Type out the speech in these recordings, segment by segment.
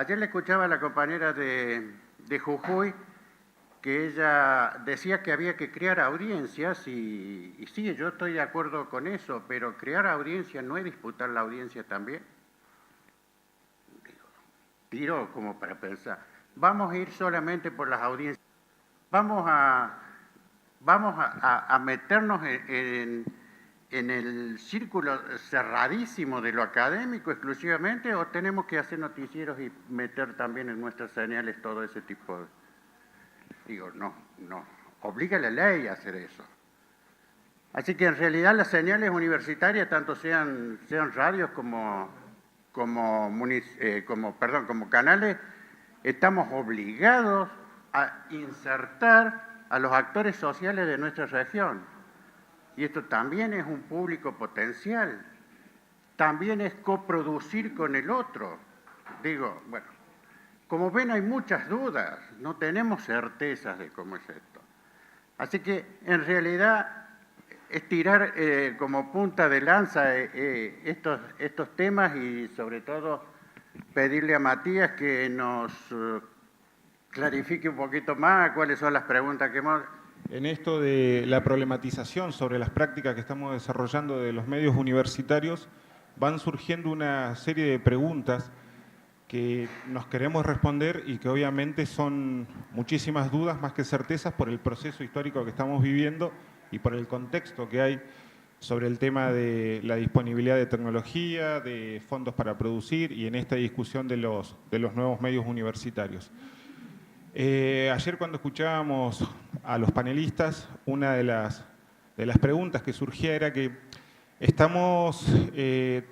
Ayer le escuchaba a la compañera de Jujuy que ella decía que había que crear audiencias y sí, yo estoy de acuerdo con eso, pero crear audiencias no es disputar la audiencia también. Tiro como para pensar. Vamos a ir solamente por las audiencias. Vamos a meternos en el círculo cerradísimo de lo académico exclusivamente, o tenemos que hacer noticieros y meter también en nuestras señales todo ese tipo de... Digo, no, obliga la ley a hacer eso. Así que en realidad las señales universitarias, tanto sean radios como canales, estamos obligados a insertar a los actores sociales de nuestra región. Y esto también es un público potencial. También es coproducir con el otro. Digo, bueno, como ven hay muchas dudas, no tenemos certezas de cómo es esto. Así que en realidad es tirar como punta de lanza estos temas y sobre todo pedirle a Matías que nos clarifique un poquito más cuáles son las preguntas que hemos... En esto de la problematización sobre las prácticas que estamos desarrollando de los medios universitarios, van surgiendo una serie de preguntas que nos queremos responder y que obviamente son muchísimas dudas más que certezas por el proceso histórico que estamos viviendo y por el contexto que hay sobre el tema de la disponibilidad de tecnología, de fondos para producir y en esta discusión de los nuevos medios universitarios. Ayer cuando escuchábamos a los panelistas, una de las preguntas que surgía era que estamos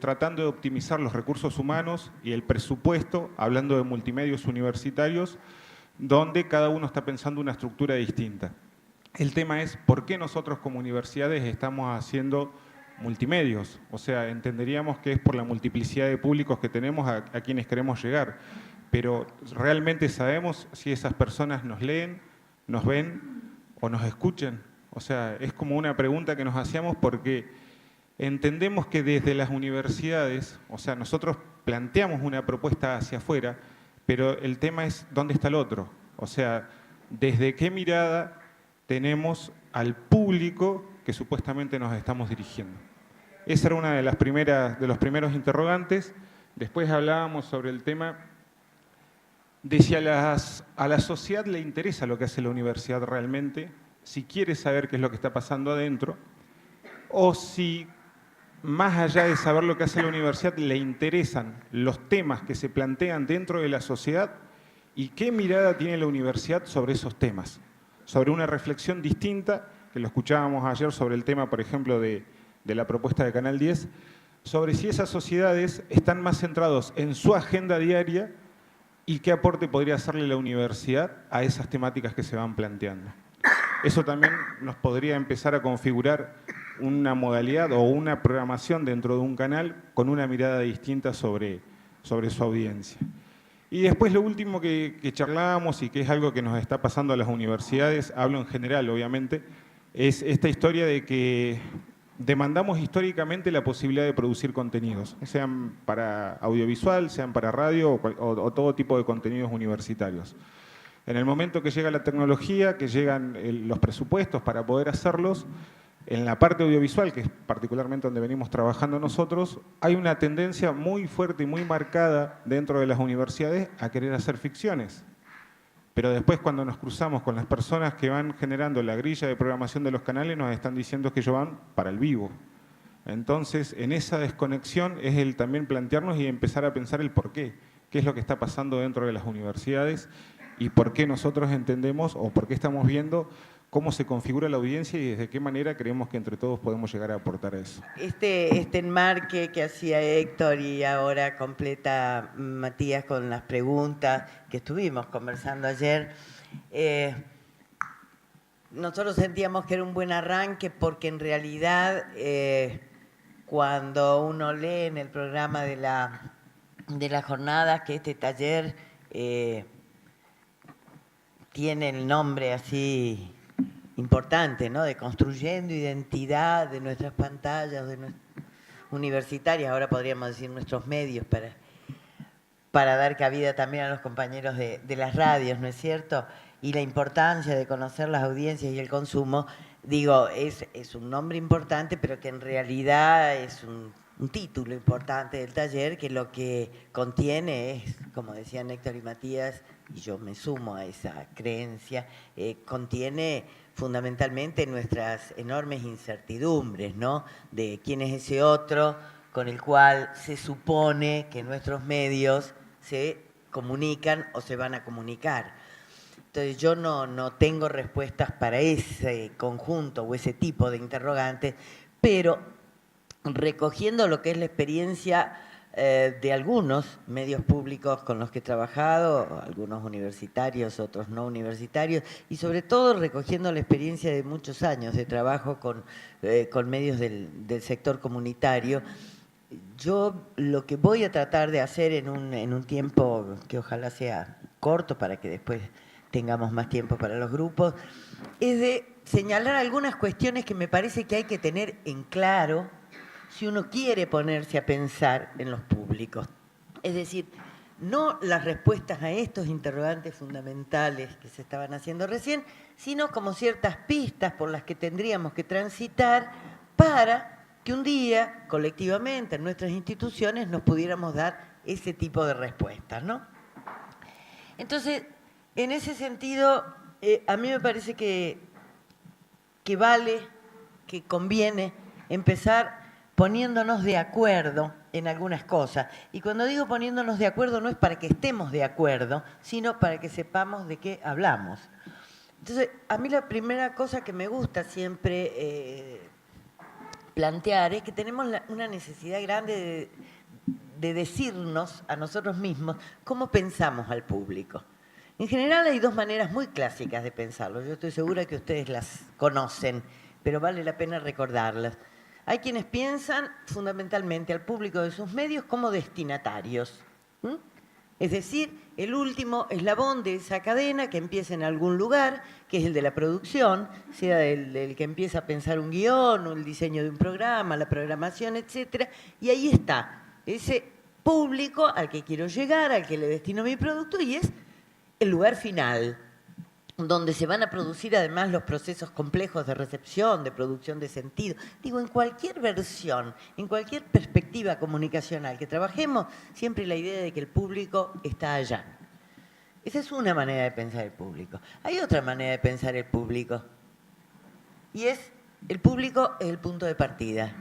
tratando de optimizar los recursos humanos y el presupuesto, hablando de multimedios universitarios, donde cada uno está pensando una estructura distinta. El tema es por qué nosotros como universidades estamos haciendo multimedios. O sea, entenderíamos que es por la multiplicidad de públicos que tenemos a quienes queremos llegar. Pero ¿realmente sabemos si esas personas nos leen, nos ven o nos escuchan? O sea, es como una pregunta que nos hacíamos porque entendemos que desde las universidades, o sea, nosotros planteamos una propuesta hacia afuera, pero el tema es dónde está el otro. O sea, desde qué mirada tenemos al público que supuestamente nos estamos dirigiendo. Esa era una de los primeros interrogantes. Después hablábamos sobre el tema de si a la sociedad le interesa lo que hace la universidad realmente, si quiere saber qué es lo que está pasando adentro, o si más allá de saber lo que hace la universidad, le interesan los temas que se plantean dentro de la sociedad y qué mirada tiene la universidad sobre esos temas, sobre una reflexión distinta, que lo escuchábamos ayer sobre el tema, por ejemplo, de la propuesta de Canal 10, sobre si esas sociedades están más centrados en su agenda diaria y qué aporte podría hacerle la universidad a esas temáticas que se van planteando. Eso también nos podría empezar a configurar una modalidad o una programación dentro de un canal con una mirada distinta sobre su audiencia. Y después lo último que charlábamos y que es algo que nos está pasando a las universidades, hablo en general obviamente, es esta historia de que demandamos históricamente la posibilidad de producir contenidos, sean para audiovisual, sean para radio o todo tipo de contenidos universitarios. En el momento que llega la tecnología, que llegan los presupuestos para poder hacerlos, en la parte audiovisual, que es particularmente donde venimos trabajando nosotros, hay una tendencia muy fuerte y muy marcada dentro de las universidades a querer hacer ficciones. Pero después cuando nos cruzamos con las personas que van generando la grilla de programación de los canales, nos están diciendo que ellos van para el vivo. Entonces, en esa desconexión es el también plantearnos y empezar a pensar el por qué. ¿Qué es lo que está pasando dentro de las universidades? Y por qué nosotros entendemos o por qué estamos viendo cómo se configura la audiencia y desde qué manera creemos que entre todos podemos llegar a aportar a eso. Este enmarque que hacía Héctor y ahora completa Matías con las preguntas que estuvimos conversando ayer, nosotros sentíamos que era un buen arranque porque en realidad cuando uno lee en el programa de las jornadas que este taller tiene el nombre así importante, ¿no? De construyendo identidad de nuestras pantallas, universitarias, ahora podríamos decir nuestros medios, para dar cabida también a los compañeros de las radios, ¿no es cierto? Y la importancia de conocer las audiencias y el consumo, digo, es un nombre importante, pero que en realidad es un título importante del taller, que lo que contiene es, como decían Héctor y Matías, y yo me sumo a esa creencia, contiene fundamentalmente nuestras enormes incertidumbres, ¿no? De quién es ese otro con el cual se supone que nuestros medios se comunican o se van a comunicar. Entonces yo no tengo respuestas para ese conjunto o ese tipo de interrogantes, pero recogiendo lo que es la experiencia de algunos medios públicos con los que he trabajado, algunos universitarios, otros no universitarios, y sobre todo recogiendo la experiencia de muchos años de trabajo con medios del sector comunitario, yo lo que voy a tratar de hacer en un tiempo que ojalá sea corto para que después tengamos más tiempo para los grupos, es de señalar algunas cuestiones que me parece que hay que tener en claro si uno quiere ponerse a pensar en los públicos. Es decir, no las respuestas a estos interrogantes fundamentales que se estaban haciendo recién, sino como ciertas pistas por las que tendríamos que transitar para que un día, colectivamente, en nuestras instituciones, nos pudiéramos dar ese tipo de respuestas, ¿no? Entonces, en ese sentido, a mí me parece que vale, que conviene empezar poniéndonos de acuerdo en algunas cosas. Y cuando digo poniéndonos de acuerdo, no es para que estemos de acuerdo, sino para que sepamos de qué hablamos. Entonces, a mí la primera cosa que me gusta siempre plantear es que tenemos una necesidad grande de decirnos a nosotros mismos cómo pensamos al público. En general hay dos maneras muy clásicas de pensarlo. Yo estoy segura que ustedes las conocen, pero vale la pena recordarlas. Hay quienes piensan fundamentalmente al público de sus medios como destinatarios. Es decir, el último eslabón de esa cadena que empieza en algún lugar, que es el de la producción, sea el que empieza a pensar un guión o el diseño de un programa, la programación, etcétera, y ahí está ese público al que quiero llegar, al que le destino mi producto, y es el lugar final, donde se van a producir además los procesos complejos de recepción, de producción de sentido. Digo, en cualquier versión, en cualquier perspectiva comunicacional que trabajemos, siempre la idea de que el público está allá. Esa es una manera de pensar el público. Hay otra manera de pensar el público, y es, el público es el punto de partida.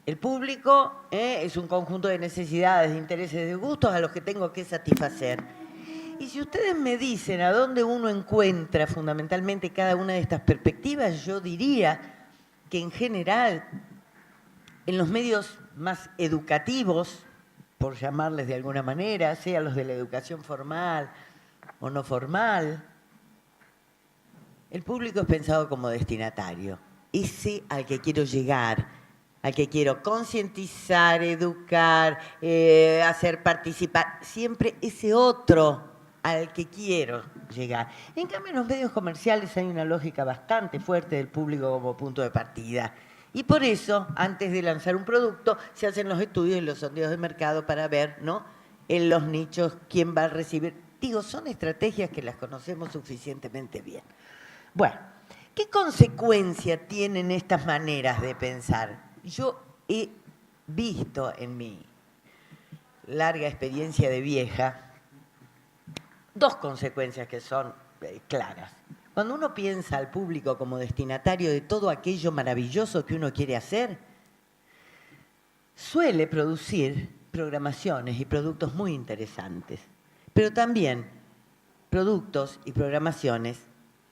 El público es un conjunto de necesidades, de intereses, de gustos a los que tengo que satisfacer. Y si ustedes me dicen a dónde uno encuentra fundamentalmente cada una de estas perspectivas, yo diría que en general, en los medios más educativos, por llamarles de alguna manera, sea los de la educación formal o no formal, el público es pensado como destinatario, ese al que quiero llegar, al que quiero concientizar, educar, hacer participar, siempre ese otro al que quiero llegar. En cambio, en los medios comerciales hay una lógica bastante fuerte del público como punto de partida. Y por eso, antes de lanzar un producto, se hacen los estudios y los sondeos de mercado para ver, ¿no?, en los nichos quién va a recibir. Digo, son estrategias que las conocemos suficientemente bien. Bueno, ¿qué consecuencia tienen estas maneras de pensar? Yo he visto en mi larga experiencia de vieja dos consecuencias que son claras. Cuando uno piensa al público como destinatario de todo aquello maravilloso que uno quiere hacer, suele producir programaciones y productos muy interesantes, pero también productos y programaciones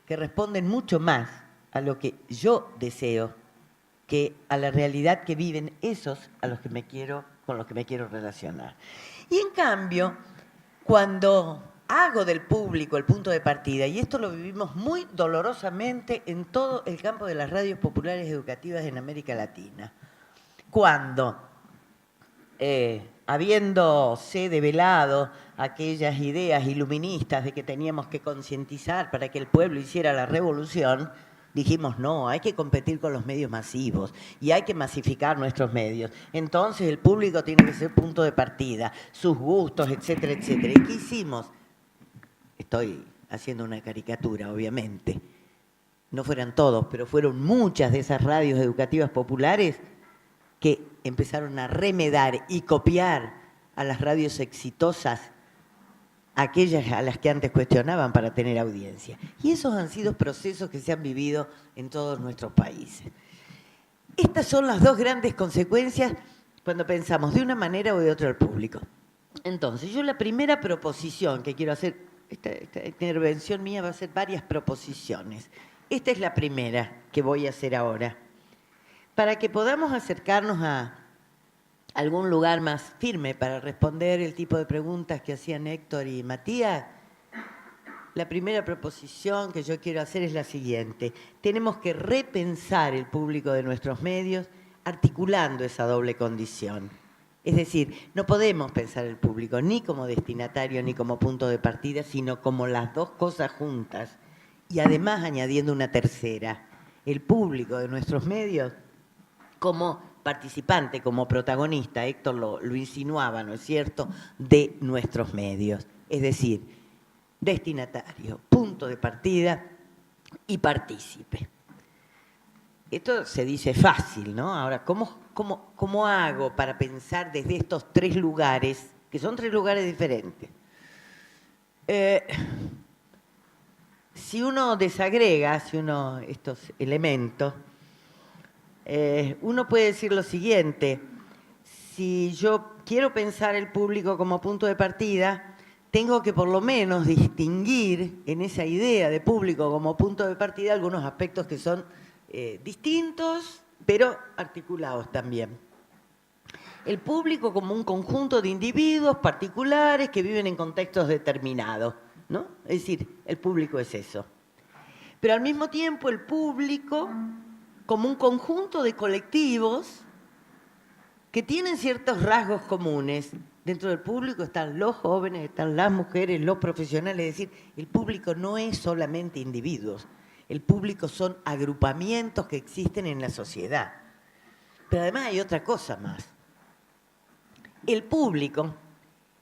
que responden mucho más a lo que yo deseo que a la realidad que viven esos con los que me quiero relacionar. Y en cambio, cuando hago del público el punto de partida, y esto lo vivimos muy dolorosamente en todo el campo de las radios populares educativas en América Latina, cuando, habiéndose develado aquellas ideas iluministas de que teníamos que concientizar para que el pueblo hiciera la revolución, dijimos, no, hay que competir con los medios masivos y hay que masificar nuestros medios. Entonces el público tiene que ser punto de partida, sus gustos, etcétera, etcétera. ¿Y qué hicimos? Estoy haciendo una caricatura, obviamente. No fueran todos, pero fueron muchas de esas radios educativas populares que empezaron a remedar y copiar a las radios exitosas, aquellas a las que antes cuestionaban para tener audiencia. Y esos han sido procesos que se han vivido en todos nuestros países. Estas son las dos grandes consecuencias cuando pensamos de una manera o de otra al público. Entonces, yo la primera proposición que quiero hacer, esta intervención mía va a ser varias proposiciones. Esta es la primera que voy a hacer ahora. Para que podamos acercarnos a algún lugar más firme para responder el tipo de preguntas que hacían Héctor y Matías, la primera proposición que yo quiero hacer es la siguiente. Tenemos que repensar el público de nuestros medios articulando esa doble condición. Es decir, no podemos pensar el público ni como destinatario ni como punto de partida, sino como las dos cosas juntas. Y además añadiendo una tercera, el público de nuestros medios como participante, como protagonista, Héctor lo insinuaba, ¿no es cierto?, de nuestros medios. Es decir, destinatario, punto de partida y partícipe. Esto se dice fácil, ¿no? Ahora, ¿cómo hago para pensar desde estos tres lugares, que son tres lugares diferentes? Si uno desagrega, estos elementos, uno puede decir lo siguiente: si yo quiero pensar el público como punto de partida, tengo que por lo menos distinguir en esa idea de público como punto de partida algunos aspectos que son distintos, pero articulados también. El público como un conjunto de individuos particulares que viven en contextos determinados, ¿no? Es decir, el público es eso. Pero al mismo tiempo el público como un conjunto de colectivos que tienen ciertos rasgos comunes. Dentro del público están los jóvenes, están las mujeres, los profesionales. Es decir, el público no es solamente individuos. El público son agrupamientos que existen en la sociedad. Pero además hay otra cosa más. El público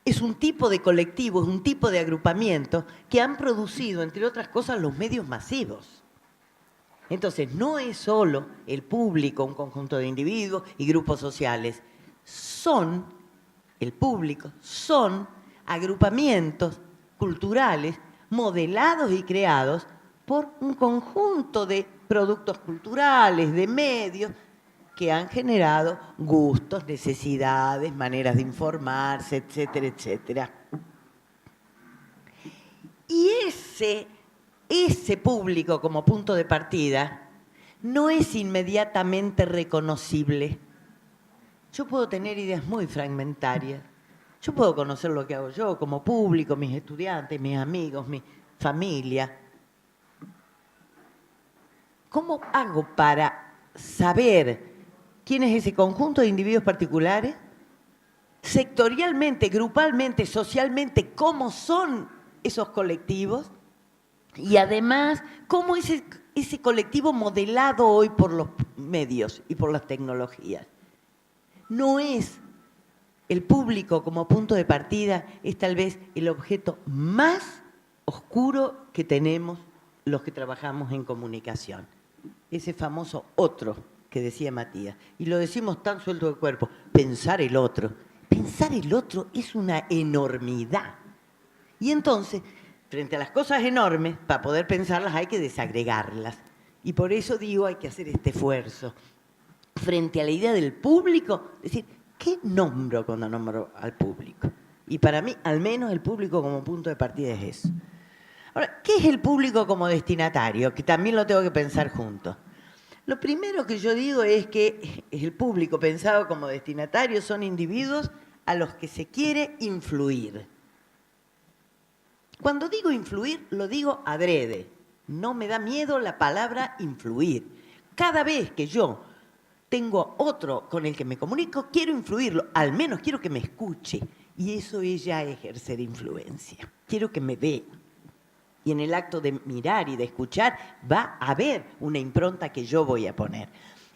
es un tipo de colectivo, es un tipo de agrupamiento que han producido, entre otras cosas, los medios masivos. Entonces, no es solo el público, un conjunto de individuos y grupos sociales. El público son agrupamientos culturales modelados y creados por un conjunto de productos culturales, de medios, que han generado gustos, necesidades, maneras de informarse, etcétera, etcétera. Y ese público como punto de partida no es inmediatamente reconocible. Yo puedo tener ideas muy fragmentarias. Yo puedo conocer lo que hago yo como público, mis estudiantes, mis amigos, mi familia. ¿Cómo hago para saber quién es ese conjunto de individuos particulares? Sectorialmente, grupalmente, socialmente, ¿cómo son esos colectivos? Y además, ¿cómo es ese colectivo modelado hoy por los medios y por las tecnologías? No es el público como punto de partida, es tal vez el objeto más oscuro que tenemos los que trabajamos en comunicación. Ese famoso otro que decía Matías. Y lo decimos tan suelto de cuerpo, pensar el otro. Pensar el otro es una enormidad. Y entonces, frente a las cosas enormes, para poder pensarlas hay que desagregarlas. Y por eso digo, hay que hacer este esfuerzo. Frente a la idea del público, decir, ¿qué nombro cuando nombro al público? Y para mí, al menos el público como punto de partida es eso. Ahora, ¿qué es el público como destinatario? Que también lo tengo que pensar juntos. Lo primero que yo digo es que el público pensado como destinatario son individuos a los que se quiere influir. Cuando digo influir, lo digo adrede. No me da miedo la palabra influir. Cada vez que yo tengo otro con el que me comunico, quiero influirlo, al menos quiero que me escuche. Y eso es ya ejercer influencia. Quiero que me vea. Y en el acto de mirar y de escuchar va a haber una impronta que yo voy a poner.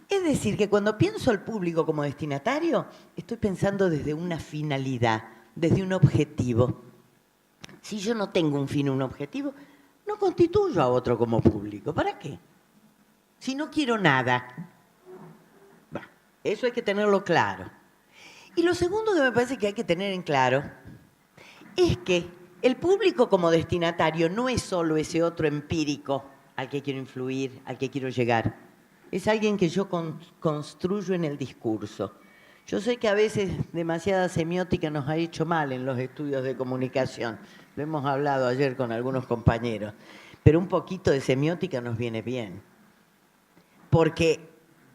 Es decir, que cuando pienso al público como destinatario, estoy pensando desde una finalidad, desde un objetivo. Si yo no tengo un fin, un objetivo, no constituyo a otro como público. ¿Para qué? Si no quiero nada. Bah, eso hay que tenerlo claro. Y lo segundo que me parece que hay que tener en claro es que el público como destinatario no es solo ese otro empírico al que quiero influir, al que quiero llegar. Es alguien que yo construyo en el discurso. Yo sé que a veces demasiada semiótica nos ha hecho mal en los estudios de comunicación. Lo hemos hablado ayer con algunos compañeros. Pero un poquito de semiótica nos viene bien. Porque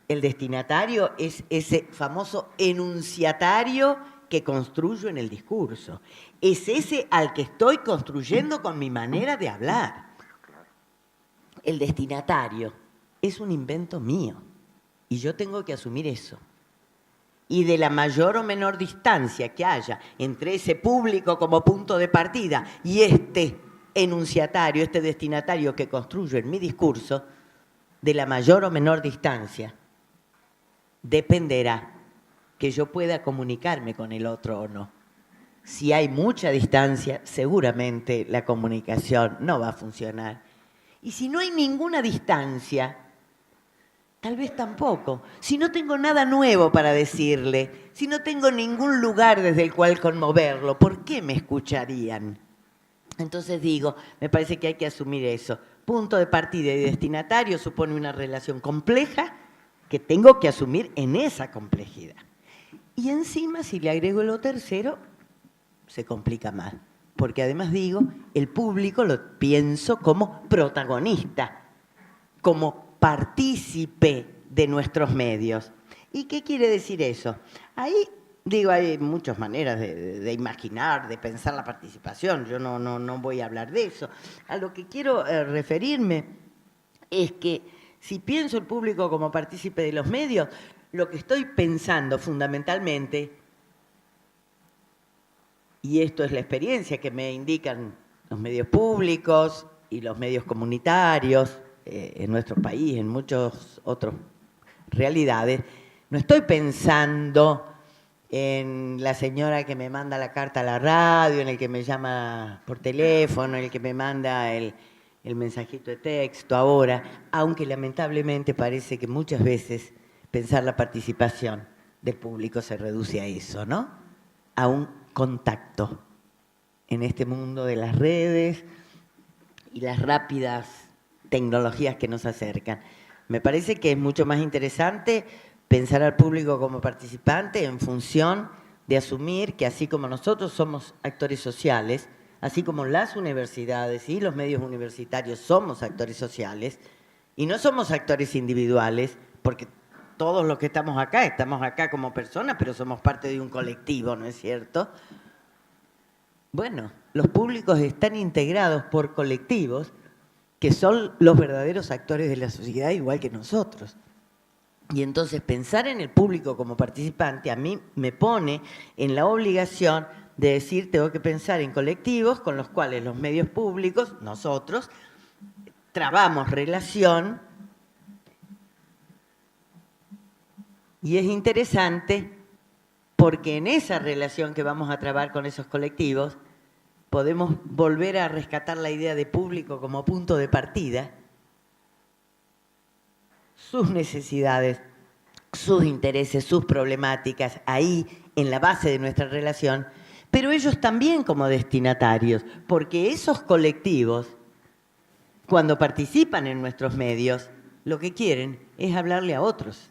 el destinatario es ese famoso enunciatario que construyo en el discurso. Es ese al que estoy construyendo con mi manera de hablar. El destinatario es un invento mío y yo tengo que asumir eso. Y de la mayor o menor distancia que haya entre ese público como punto de partida y este enunciatario, este destinatario que construyo en mi discurso, de la mayor o menor distancia, dependerá que yo pueda comunicarme con el otro o no. Si hay mucha distancia, seguramente la comunicación no va a funcionar. Y si no hay ninguna distancia, tal vez tampoco. Si no tengo nada nuevo para decirle, si no tengo ningún lugar desde el cual conmoverlo, ¿por qué me escucharían? Entonces digo, me parece que hay que asumir eso. Punto de partida y destinatario supone una relación compleja que tengo que asumir en esa complejidad. Y encima, si le agrego lo tercero, se complica más. Porque además digo, el público lo pienso como protagonista, como partícipe de nuestros medios. ¿Y qué quiere decir eso? Ahí, digo, hay muchas maneras de imaginar, de pensar la participación. Yo no voy a hablar de eso. A lo que quiero referirme es que si pienso el público como partícipe de los medios, lo que estoy pensando fundamentalmente, y esto es la experiencia que me indican los medios públicos y los medios comunitarios en nuestro país, en muchas otras realidades, no estoy pensando en la señora que me manda la carta a la radio, en el que me llama por teléfono, en el que me manda el mensajito de texto ahora, aunque lamentablemente parece que muchas veces pensar la participación del público se reduce a eso, ¿no? A un contacto en este mundo de las redes y las rápidas tecnologías que nos acercan. Me parece que es mucho más interesante pensar al público como participante en función de asumir que así como nosotros somos actores sociales, así como las universidades y los medios universitarios somos actores sociales, y no somos actores individuales, porque todos los que estamos acá como personas, pero somos parte de un colectivo, ¿no es cierto? Bueno, los públicos están integrados por colectivos que son los verdaderos actores de la sociedad, igual que nosotros. Y entonces pensar en el público como participante a mí me pone en la obligación de decir, tengo que pensar en colectivos con los cuales los medios públicos, nosotros, trabamos relación. Y es interesante porque en esa relación que vamos a trabar con esos colectivos podemos volver a rescatar la idea de público como punto de partida, sus necesidades, sus intereses, sus problemáticas, ahí en la base de nuestra relación, pero ellos también como destinatarios, porque esos colectivos, cuando participan en nuestros medios, lo que quieren es hablarle a otros,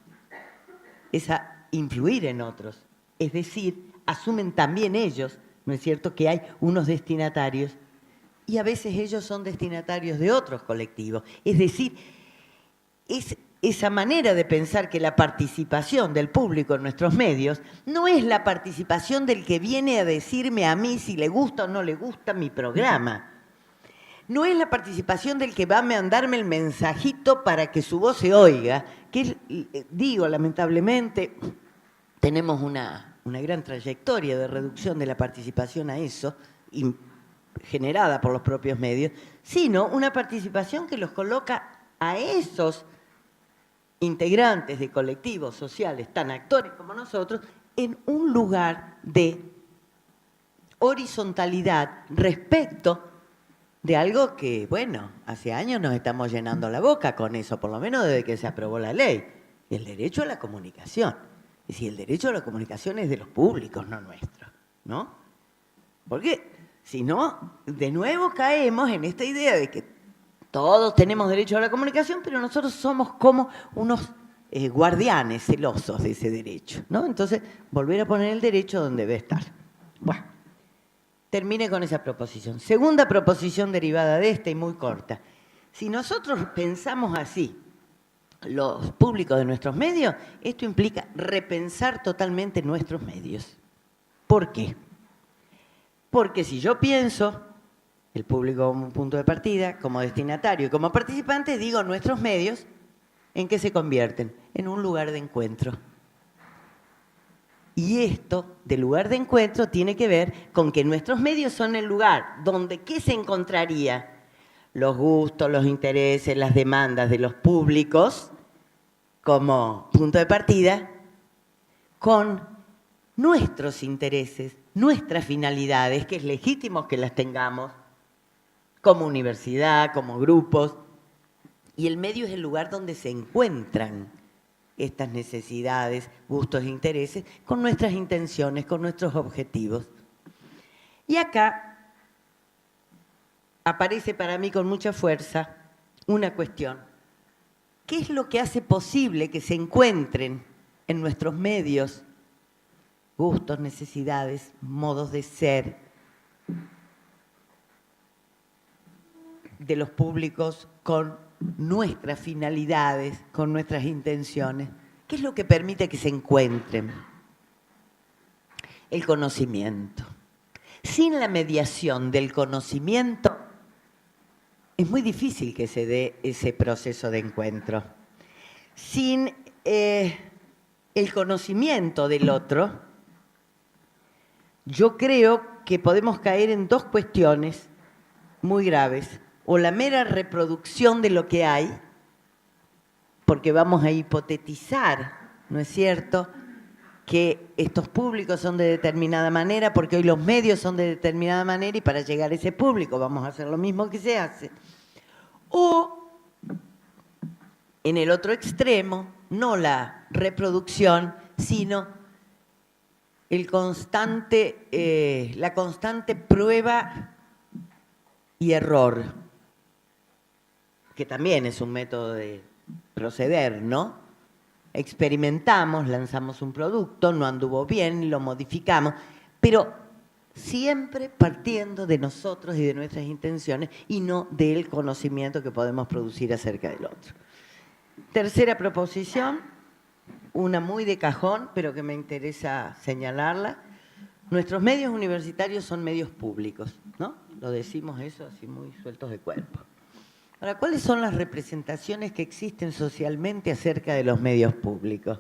es a influir en otros. Es decir, asumen también ellos, ¿no es cierto?, que hay unos destinatarios y a veces ellos son destinatarios de otros colectivos. Es decir, es esa manera de pensar que la participación del público en nuestros medios no es la participación del que viene a decirme a mí si le gusta o no le gusta mi programa. No es la participación del que va a mandarme el mensajito para que su voz se oiga, que digo, lamentablemente, tenemos una gran trayectoria de reducción de la participación a eso, generada por los propios medios, sino una participación que los coloca a esos integrantes de colectivos sociales, tan actores como nosotros, en un lugar de horizontalidad respecto de algo que, bueno, hace años nos estamos llenando la boca con eso, por lo menos desde que se aprobó la ley, el derecho a la comunicación. Es decir, el derecho a la comunicación es de los públicos, no nuestro, ¿no? Porque si no, de nuevo caemos en esta idea de que todos tenemos derecho a la comunicación, pero nosotros somos como unos guardianes celosos de ese derecho, ¿no? Entonces, volver a poner el derecho donde debe estar. Bueno, termine con esa proposición. Segunda proposición derivada de esta y muy corta. Si nosotros pensamos así, los públicos de nuestros medios, esto implica repensar totalmente nuestros medios. ¿Por qué? Porque si yo pienso el público como un punto de partida, como destinatario y como participante, digo nuestros medios, ¿en qué se convierten? En un lugar de encuentro. Y esto de lugar de encuentro tiene que ver con que nuestros medios son el lugar donde ¿qué se encontraría? Los gustos, los intereses, las demandas de los públicos como punto de partida con nuestros intereses, nuestras finalidades, que es legítimo que las tengamos, como universidad, como grupos, y el medio es el lugar donde se encuentran estas necesidades, gustos e intereses con nuestras intenciones, con nuestros objetivos. Y acá aparece para mí con mucha fuerza una cuestión. ¿Qué es lo que hace posible que se encuentren en nuestros medios gustos, necesidades, modos de ser de los públicos con nuestras finalidades, con nuestras intenciones? ¿Qué es lo que permite que se encuentren? El conocimiento. Sin la mediación del conocimiento, es muy difícil que se dé ese proceso de encuentro. Sin el conocimiento del otro, yo creo que podemos caer en dos cuestiones muy graves. O la mera reproducción de lo que hay, porque vamos a hipotetizar, ¿no es cierto?, que estos públicos son de determinada manera, porque hoy los medios son de determinada manera y para llegar a ese público vamos a hacer lo mismo que se hace. O, en el otro extremo, no la reproducción, sino la constante prueba y error, que también es un método de proceder, ¿no? Experimentamos, lanzamos un producto, no anduvo bien, lo modificamos, pero siempre partiendo de nosotros y de nuestras intenciones y no del conocimiento que podemos producir acerca del otro. Tercera proposición, una muy de cajón, pero que me interesa señalarla. Nuestros medios universitarios son medios públicos, ¿no? Lo decimos eso así muy sueltos de cuerpo. Ahora, ¿cuáles son las representaciones que existen socialmente acerca de los medios públicos?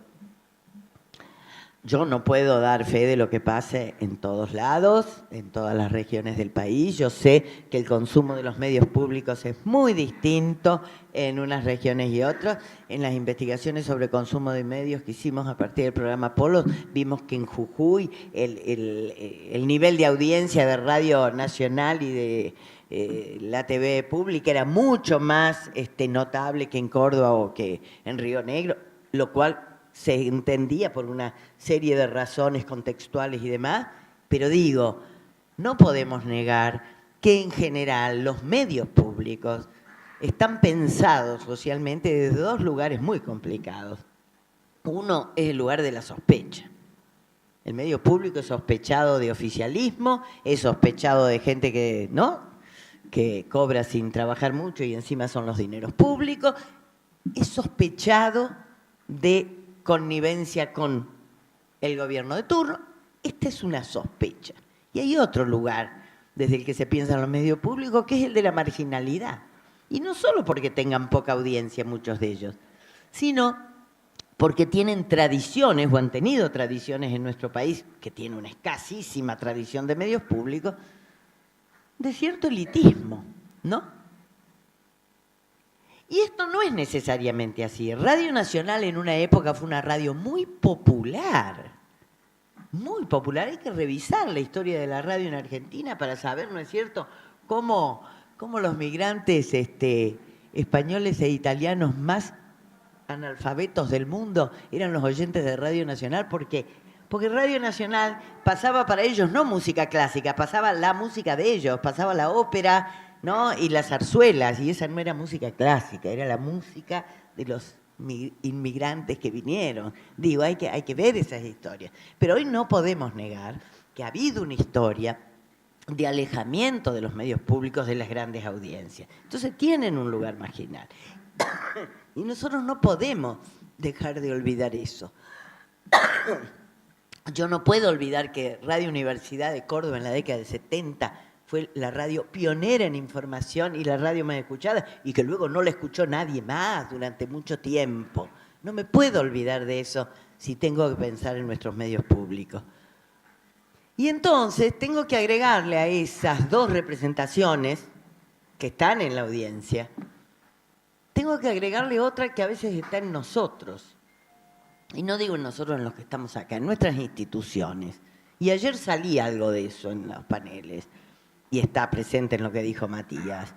Yo no puedo dar fe de lo que pase en todos lados, en todas las regiones del país. Yo sé que el consumo de los medios públicos es muy distinto en unas regiones y otras. En las investigaciones sobre consumo de medios que hicimos a partir del programa Polo, vimos que en Jujuy el nivel de audiencia de Radio Nacional y de la TV pública era mucho más notable que en Córdoba o que en Río Negro, lo cual se entendía por una serie de razones contextuales y demás, pero digo, no podemos negar que en general los medios públicos están pensados socialmente desde dos lugares muy complicados. Uno es el lugar de la sospecha. El medio público es sospechado de oficialismo, es sospechado de gente que, ¿no?, que cobra sin trabajar mucho y encima son los dineros públicos, es sospechado de connivencia con el gobierno de turno. Esta es una sospecha. Y hay otro lugar desde el que se piensa en los medios públicos, que es el de la marginalidad. Y no solo porque tengan poca audiencia muchos de ellos, sino porque tienen tradiciones o han tenido tradiciones en nuestro país, que tiene una escasísima tradición de medios públicos, de cierto elitismo, ¿no? Y esto no es necesariamente así. Radio Nacional en una época fue una radio muy popular. Muy popular. Hay que revisar la historia de la radio en Argentina para saber, ¿no es cierto?, cómo los migrantes españoles e italianos más analfabetos del mundo eran los oyentes de Radio Nacional, porque Radio Nacional pasaba para ellos no música clásica, pasaba la música de ellos, pasaba la ópera, ¿no?, y las zarzuelas, y esa no era música clásica, era la música de los inmigrantes que vinieron. Digo, hay que ver esas historias. Pero hoy no podemos negar que ha habido una historia de alejamiento de los medios públicos de las grandes audiencias. Entonces tienen un lugar marginal. Y nosotros no podemos dejar de olvidar eso. Yo no puedo olvidar que Radio Universidad de Córdoba en la década del 70 fue la radio pionera en información y la radio más escuchada, y que luego no la escuchó nadie más durante mucho tiempo. No me puedo olvidar de eso si tengo que pensar en nuestros medios públicos. Y entonces tengo que agregarle a esas dos representaciones que están en la audiencia, tengo que agregarle otra que a veces está en nosotros. Y no digo en nosotros, en los que estamos acá, en nuestras instituciones. Y ayer salí algo de eso en los paneles, y está presente en lo que dijo Matías.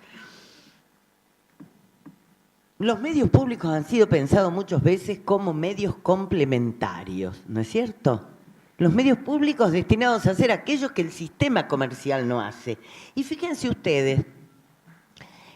Los medios públicos han sido pensados muchas veces como medios complementarios, ¿no es cierto? Los medios públicos destinados a hacer aquello que el sistema comercial no hace. Y fíjense ustedes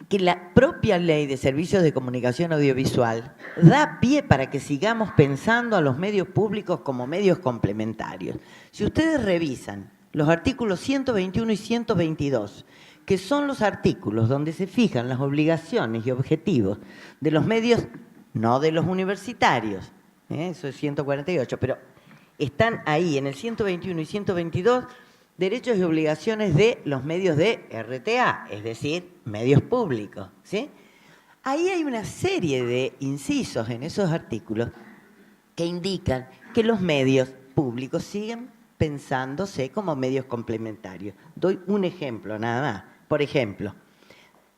que la propia ley de servicios de comunicación audiovisual da pie para que sigamos pensando a los medios públicos como medios complementarios. Si ustedes revisan los artículos 121 y 122, que son los artículos donde se fijan las obligaciones y objetivos de los medios, no de los universitarios, eso es 148, pero están ahí en el 121 y 122, derechos y obligaciones de los medios de RTA, es decir, medios públicos, ¿sí? Ahí hay una serie de incisos en esos artículos que indican que los medios públicos siguen pensándose como medios complementarios. Doy un ejemplo nada más. Por ejemplo,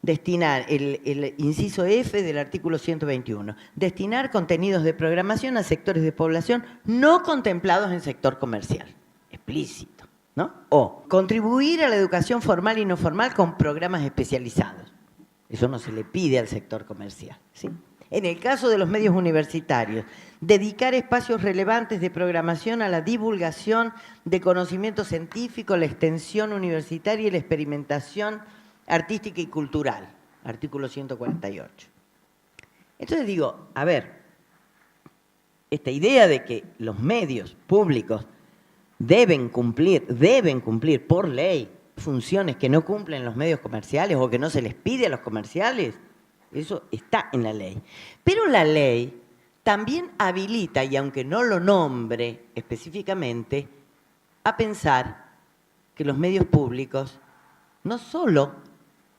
destinar el inciso F del artículo 121, destinar contenidos de programación a sectores de población no contemplados en sector comercial, explícito, ¿no? O contribuir a la educación formal y no formal con programas especializados. Eso no se le pide al sector comercial, ¿sí? En el caso de los medios universitarios, dedicar espacios relevantes de programación a la divulgación de conocimiento científico, la extensión universitaria y la experimentación artística y cultural, artículo 148. Entonces digo, a ver, esta idea de que los medios públicos deben cumplir por ley funciones que no cumplen los medios comerciales o que no se les pide a los comerciales, eso está en la ley. Pero la ley también habilita, y aunque no lo nombre específicamente, a pensar que los medios públicos no solo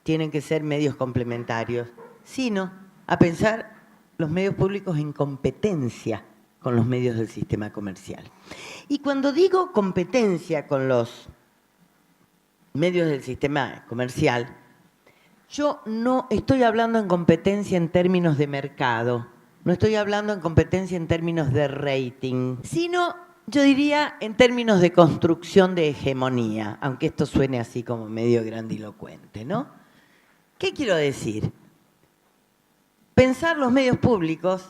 tienen que ser medios complementarios, sino a pensar los medios públicos en competencia con los medios del sistema comercial. Y cuando digo competencia con los medios del sistema comercial, yo no estoy hablando en competencia en términos de mercado, no estoy hablando en competencia en términos de rating, sino, yo diría, en términos de construcción de hegemonía, aunque esto suene así como medio grandilocuente, ¿no? ¿Qué quiero decir? Pensar los medios públicos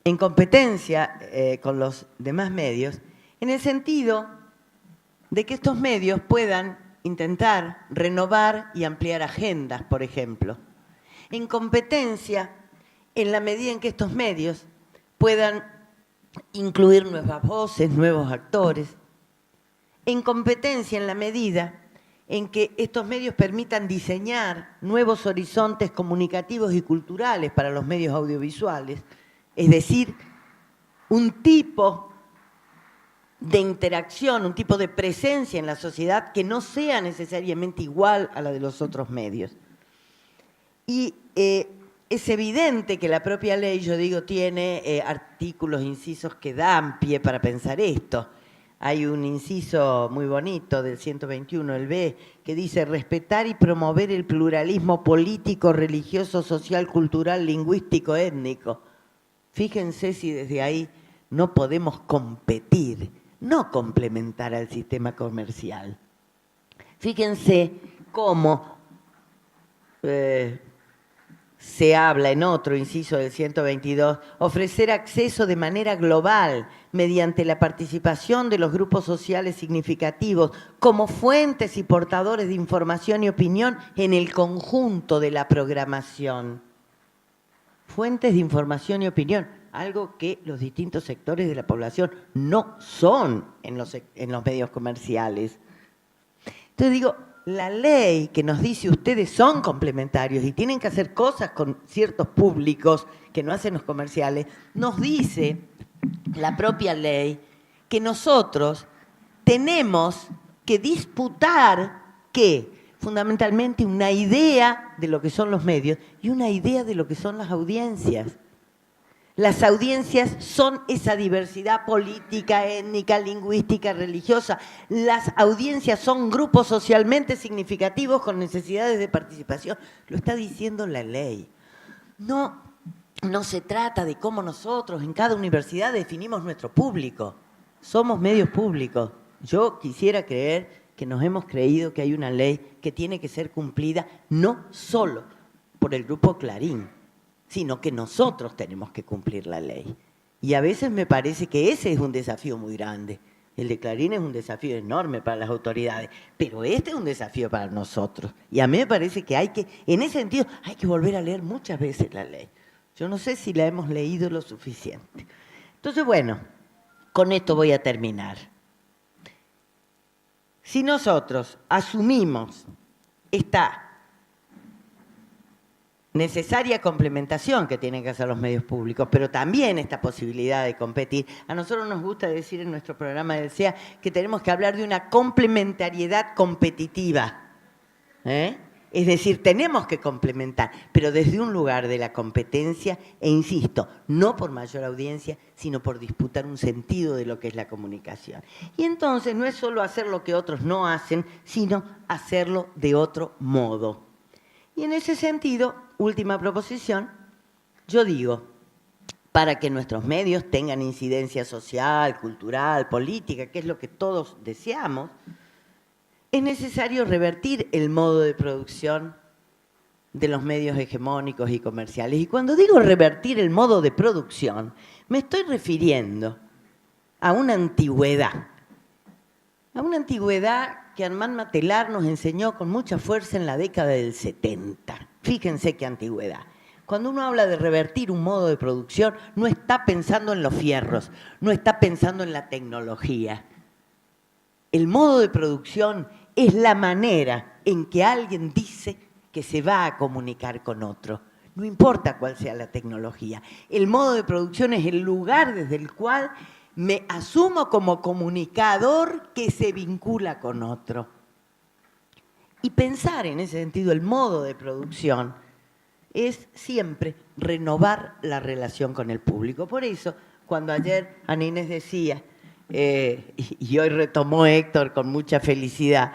en competencia con los demás medios, en el sentido de que estos medios puedan intentar renovar y ampliar agendas, por ejemplo. En competencia, en la medida en que estos medios puedan incluir nuevas voces, nuevos actores. En competencia, en la medida en que estos medios permitan diseñar nuevos horizontes comunicativos y culturales para los medios audiovisuales, es decir, un tipo de interacción, un tipo de presencia en la sociedad que no sea necesariamente igual a la de los otros medios. Y es evidente que la propia ley, yo digo, tiene artículos, incisos que dan pie para pensar esto. hay un inciso muy bonito del 121, el B, que dice respetar y promover el pluralismo político, religioso, social, cultural, lingüístico, étnico. Fíjense si desde ahí no podemos competir, no complementar al sistema comercial. Fíjense cómo se habla en otro inciso del 122, ofrecer acceso de manera global mediante la participación de los grupos sociales significativos como fuentes y portadores de información y opinión en el conjunto de la programación. Fuentes de información y opinión, algo que los distintos sectores de la población no son en los medios comerciales. Entonces digo, la ley que nos dice ustedes son complementarios y tienen que hacer cosas con ciertos públicos que no hacen los comerciales, nos dice la propia ley que nosotros tenemos que disputar ¿qué? Fundamentalmente una idea de lo que son los medios y una idea de lo que son las audiencias. Las audiencias son esa diversidad política, étnica, lingüística, religiosa. Las audiencias son grupos socialmente significativos con necesidades de participación. Lo está diciendo la ley. No se trata de cómo nosotros en cada universidad definimos nuestro público. Somos medios públicos. Yo quisiera creer que nos hemos creído que hay una ley que tiene que ser cumplida no solo por el Grupo Clarín, sino que nosotros tenemos que cumplir la ley. Y a veces me parece que ese es un desafío muy grande. El de Clarín es un desafío enorme para las autoridades, pero este es un desafío para nosotros. Y a mí me parece que en ese sentido, hay que volver a leer muchas veces la ley. Yo no sé si la hemos leído lo suficiente. Entonces, bueno, con esto voy a terminar. Si nosotros asumimos esta necesaria complementación que tienen que hacer los medios públicos, pero también esta posibilidad de competir. A nosotros nos gusta decir en nuestro programa del CEA que tenemos que hablar de una complementariedad competitiva. Es decir, tenemos que complementar, pero desde un lugar de la competencia, e insisto, no por mayor audiencia, sino por disputar un sentido de lo que es la comunicación. Y entonces no es solo hacer lo que otros no hacen, sino hacerlo de otro modo. Y en ese sentido, última proposición, yo digo, para que nuestros medios tengan incidencia social, cultural, política, que es lo que todos deseamos, es necesario revertir el modo de producción de los medios hegemónicos y comerciales. Y cuando digo revertir el modo de producción, me estoy refiriendo a una antigüedad que Armand Matelar nos enseñó con mucha fuerza en la década del 70. Fíjense qué antigüedad. Cuando uno habla de revertir un modo de producción, no está pensando en los fierros, no está pensando en la tecnología. El modo de producción es la manera en que alguien dice que se va a comunicar con otro. No importa cuál sea la tecnología. El modo de producción es el lugar desde el cual me asumo como comunicador que se vincula con otro. Y pensar en ese sentido el modo de producción es siempre renovar la relación con el público. Por eso, cuando ayer Ana Inés decía, y hoy retomó Héctor con mucha felicidad,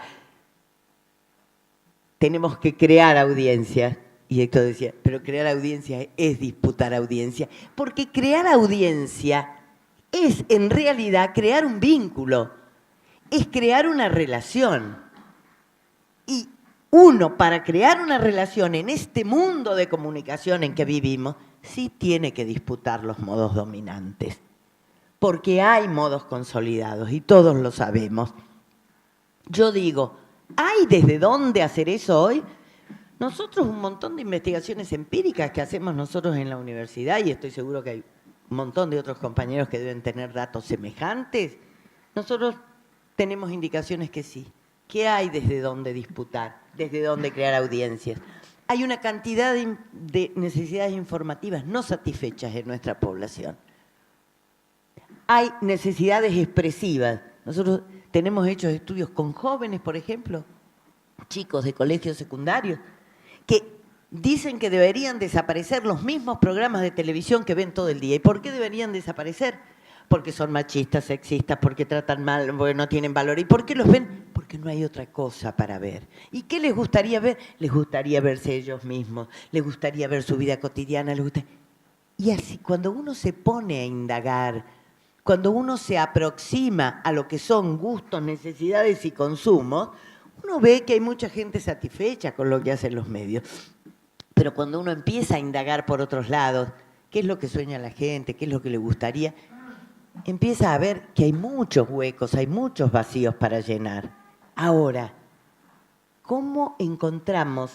tenemos que crear audiencias. Y Héctor decía, pero crear audiencia es disputar audiencia, porque crear audiencia es en realidad crear un vínculo, es crear una relación. Y uno, para crear una relación en este mundo de comunicación en que vivimos, sí tiene que disputar los modos dominantes, porque hay modos consolidados y todos lo sabemos. Yo digo, ¿hay desde dónde hacer eso hoy? Nosotros un montón de investigaciones empíricas que hacemos nosotros en la universidad, y estoy seguro que hay un montón de otros compañeros que deben tener datos semejantes, nosotros tenemos indicaciones que sí, que hay desde dónde disputar, desde dónde crear audiencias. Hay una cantidad de necesidades informativas no satisfechas en nuestra población. Hay necesidades expresivas. Nosotros tenemos hechos estudios con jóvenes, por ejemplo, chicos de colegios secundarios, que dicen que deberían desaparecer los mismos programas de televisión que ven todo el día. ¿Y por qué deberían desaparecer? porque son machistas, sexistas, porque tratan mal, porque no tienen valor. ¿Y por qué los ven? Porque no hay otra cosa para ver. ¿Y qué les gustaría ver? Les gustaría verse ellos mismos, les gustaría ver su vida cotidiana, Y así, cuando uno se pone a indagar, cuando uno se aproxima a lo que son gustos, necesidades y consumos, uno ve que hay mucha gente satisfecha con lo que hacen los medios. Pero cuando uno empieza a indagar por otros lados, qué es lo que sueña la gente, qué es lo que le gustaría, empieza a ver que hay muchos huecos, hay muchos vacíos para llenar. Ahora, ¿cómo encontramos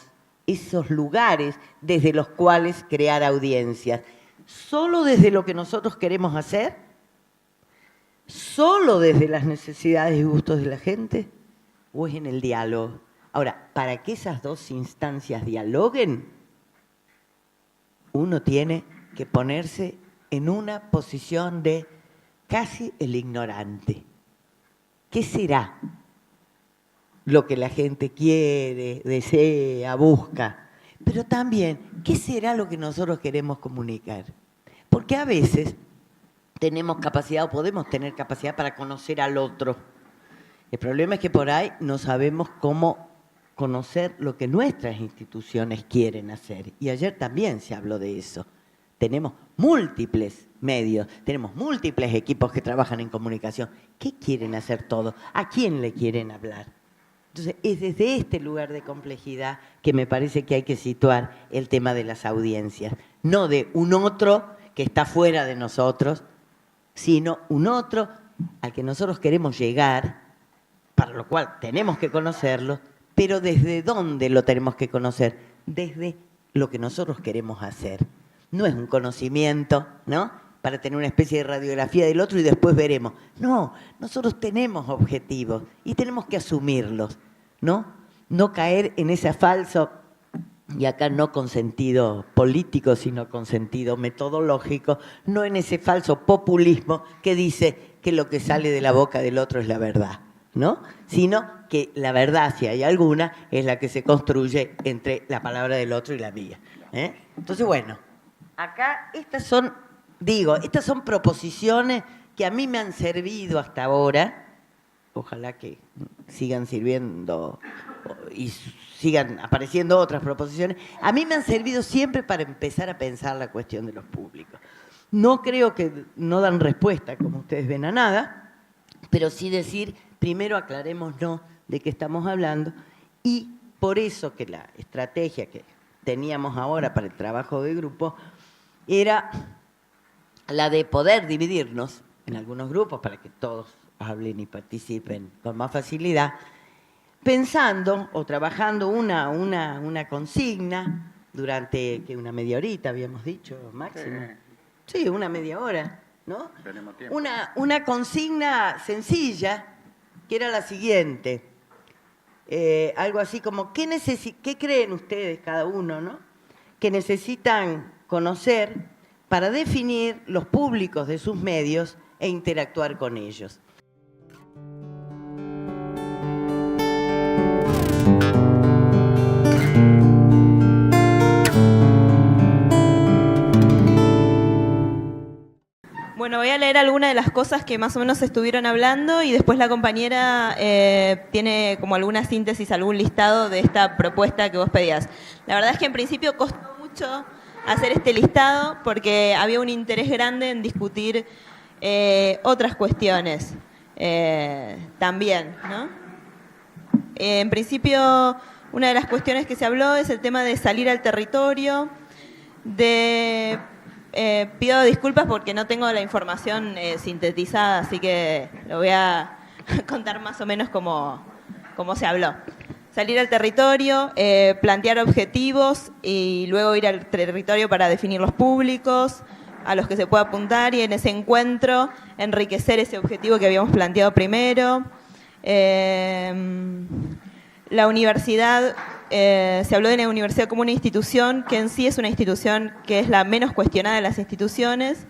esos lugares desde los cuales crear audiencias? ¿Solo desde lo que nosotros queremos hacer? ¿Solo desde las necesidades y gustos de la gente? ¿O es en el diálogo? Ahora, para que esas dos instancias dialoguen, uno tiene que ponerse en una posición de casi el ignorante. ¿Qué será lo que la gente quiere, desea, busca? Pero también, ¿qué será lo que nosotros queremos comunicar? Porque a veces tenemos capacidad o podemos tener capacidad para conocer al otro. El problema es que por ahí no sabemos cómo conocer lo que nuestras instituciones quieren hacer. Y ayer también se habló de eso. Tenemos múltiples medios, tenemos múltiples equipos que trabajan en comunicación. ¿Qué quieren hacer todos? ¿A quién le quieren hablar? Entonces, es desde este lugar de complejidad que me parece que hay que situar el tema de las audiencias. No de un otro que está fuera de nosotros, sino un otro al que nosotros queremos llegar, para lo cual tenemos que conocerlo, pero ¿desde dónde lo tenemos que conocer? Desde lo que nosotros queremos hacer. No es un conocimiento, ¿no?, para tener una especie de radiografía del otro y después veremos. No, nosotros tenemos objetivos y tenemos que asumirlos, ¿no? No caer en ese falso, y acá no con sentido político, sino con sentido metodológico, no en ese falso populismo que dice que lo que sale de la boca del otro es la verdad, ¿no? Sino que la verdad, si hay alguna, es la que se construye entre la palabra del otro y la mía, ¿eh? Entonces, bueno, acá estas son proposiciones que a mí me han servido hasta ahora, ojalá que sigan sirviendo y sigan apareciendo otras proposiciones, a mí me han servido siempre para empezar a pensar la cuestión de los públicos. No creo que no dan respuesta, como ustedes ven, a nada, pero sí decir, primero aclarémonos de qué estamos hablando, y por eso que la estrategia que teníamos ahora para el trabajo de grupo era la de poder dividirnos en algunos grupos para que todos hablen y participen con más facilidad, pensando o trabajando una consigna durante una media horita, habíamos dicho, máximo. Sí, una media hora, ¿no? Tenemos tiempo. Una consigna sencilla, que era la siguiente. Algo así como, ¿qué creen ustedes, cada uno, ¿no?, que necesitan conocer para definir los públicos de sus medios e interactuar con ellos? Bueno, voy a leer algunas de las cosas que más o menos estuvieron hablando y después la compañera tiene como alguna síntesis, algún listado de esta propuesta que vos pedías. La verdad es que en principio costó mucho hacer este listado porque había un interés grande en discutir otras cuestiones también, ¿no? En principio, una de las cuestiones que se habló es el tema de salir al territorio, pido disculpas porque no tengo la información sintetizada, así que lo voy a contar más o menos como se habló. Salir al territorio, plantear objetivos y luego ir al territorio para definir los públicos a los que se puede apuntar y en ese encuentro enriquecer ese objetivo que habíamos planteado primero. La universidad, se habló de la universidad como una institución que en sí es una institución que es la menos cuestionada de las instituciones,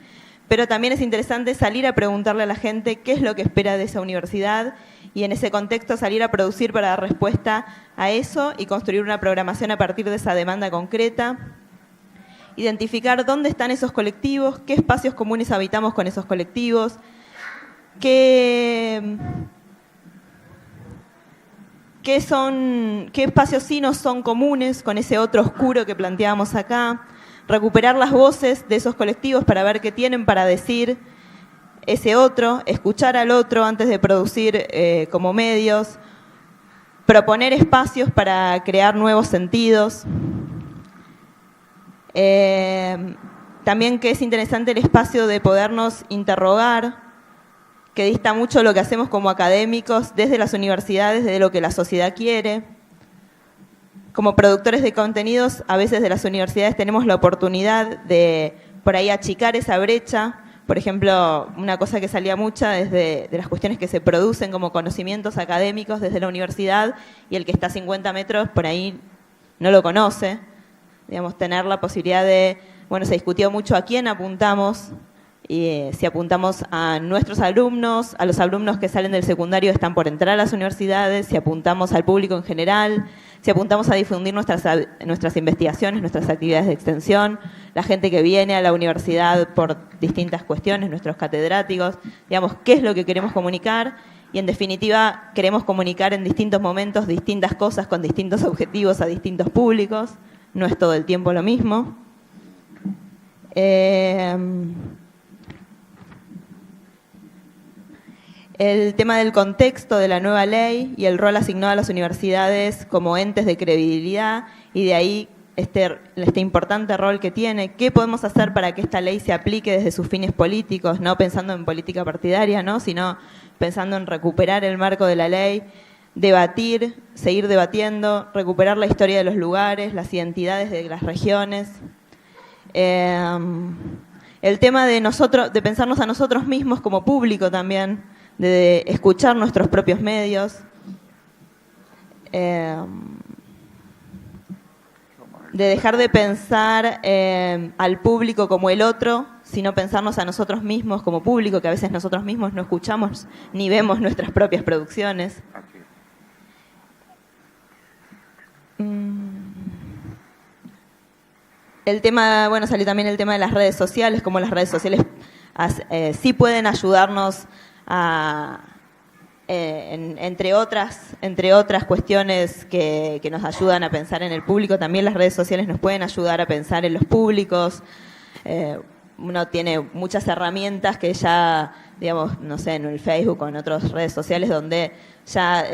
pero también es interesante salir a preguntarle a la gente qué es lo que espera de esa universidad y en ese contexto salir a producir para dar respuesta a eso y construir una programación a partir de esa demanda concreta. identificar dónde están esos colectivos, qué espacios comunes habitamos con esos colectivos, qué espacios sí no son comunes con ese otro oscuro que planteábamos acá, recuperar las voces de esos colectivos para ver qué tienen para decir ese otro, escuchar al otro antes de producir como medios, proponer espacios para crear nuevos sentidos. También que es interesante el espacio de podernos interrogar, que dista mucho lo que hacemos como académicos desde las universidades, de lo que la sociedad quiere. Como productores de contenidos, a veces de las universidades tenemos la oportunidad de por ahí achicar esa brecha. Por ejemplo, una cosa que salía mucha es de las cuestiones que se producen como conocimientos académicos desde la universidad y el que está a 50 metros por ahí no lo conoce. Digamos, tener la posibilidad de, bueno, se discutió mucho a quién apuntamos, y si apuntamos a nuestros alumnos, a los alumnos que salen del secundario están por entrar a las universidades, si apuntamos al público en general, si apuntamos a difundir nuestras investigaciones, nuestras actividades de extensión, la gente que viene a la universidad por distintas cuestiones, nuestros catedráticos, digamos, qué es lo que queremos comunicar y en definitiva queremos comunicar en distintos momentos distintas cosas con distintos objetivos a distintos públicos, no es todo el tiempo lo mismo. El tema del contexto de la nueva ley y el rol asignado a las universidades como entes de credibilidad y de ahí este importante rol que tiene. ¿Qué podemos hacer para que esta ley se aplique desde sus fines políticos, no pensando en política partidaria, ¿no? Sino pensando en recuperar el marco de la ley, debatir, seguir debatiendo, recuperar la historia de los lugares, las identidades de las regiones. El tema de pensarnos a nosotros mismos como público también, de escuchar nuestros propios medios, de dejar de pensar al público como el otro, sino pensarnos a nosotros mismos como público, que a veces nosotros mismos no escuchamos ni vemos nuestras propias producciones. El tema, bueno, salió también el tema de las redes sociales, como las redes sociales sí pueden ayudarnos entre otras cuestiones que nos ayudan a pensar en el público, también las redes sociales nos pueden ayudar a pensar en los públicos. Uno tiene muchas herramientas que ya, digamos, no sé, en el Facebook o en otras redes sociales donde ya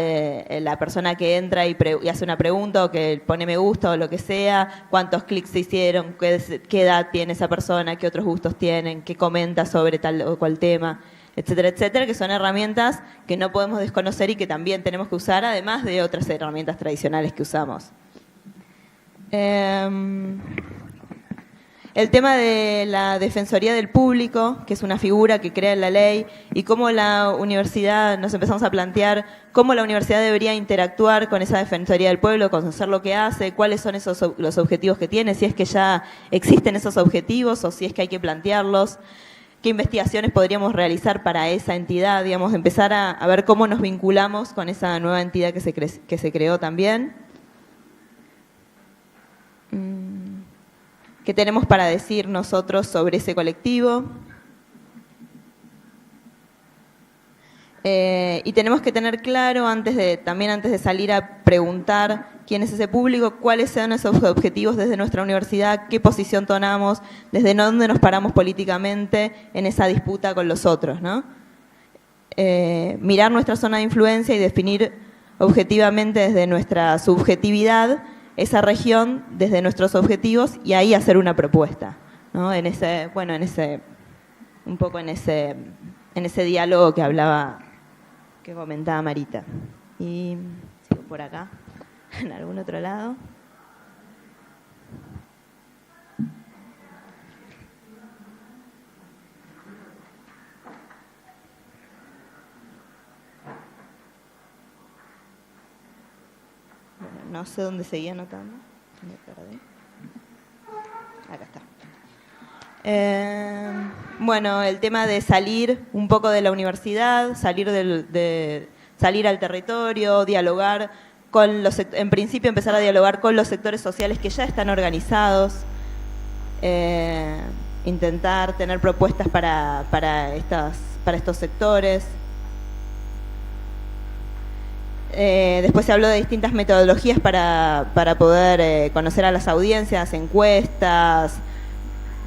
la persona que entra y hace una pregunta o que pone me gusta o lo que sea, cuántos clics se hicieron, qué edad tiene esa persona, qué otros gustos tienen, qué comenta sobre tal o cual tema, etcétera, etcétera, que son herramientas que no podemos desconocer y que también tenemos que usar, además de otras herramientas tradicionales que usamos. El tema de la Defensoría del Público, que es una figura que crea la ley, y cómo la universidad, nos empezamos a plantear cómo la universidad debería interactuar con esa Defensoría del Pueblo, conocer lo que hace, cuáles son los objetivos que tiene, si es que ya existen esos objetivos o si es que hay que plantearlos, qué investigaciones podríamos realizar para esa entidad, digamos, empezar a ver cómo nos vinculamos con esa nueva entidad que se creó también. ¿Qué tenemos para decir nosotros sobre ese colectivo? Y tenemos que tener claro, también antes de salir a preguntar quién es ese público, cuáles son esos objetivos desde nuestra universidad, qué posición tomamos, desde dónde nos paramos políticamente en esa disputa con los otros, ¿no? Mirar nuestra zona de influencia y definir objetivamente desde nuestra subjetividad esa región desde nuestros objetivos y ahí hacer una propuesta, ¿no? Un poco en ese diálogo que comentaba Marita. Y sigo por acá, en algún otro lado. No sé dónde seguía anotando. Me perdí. Acá está. Bueno, el tema de salir un poco de la universidad, salir al territorio, dialogar en principio empezar a dialogar con los sectores sociales que ya están organizados, intentar tener propuestas para estos sectores. Después se habló de distintas metodologías para poder conocer a las audiencias, encuestas,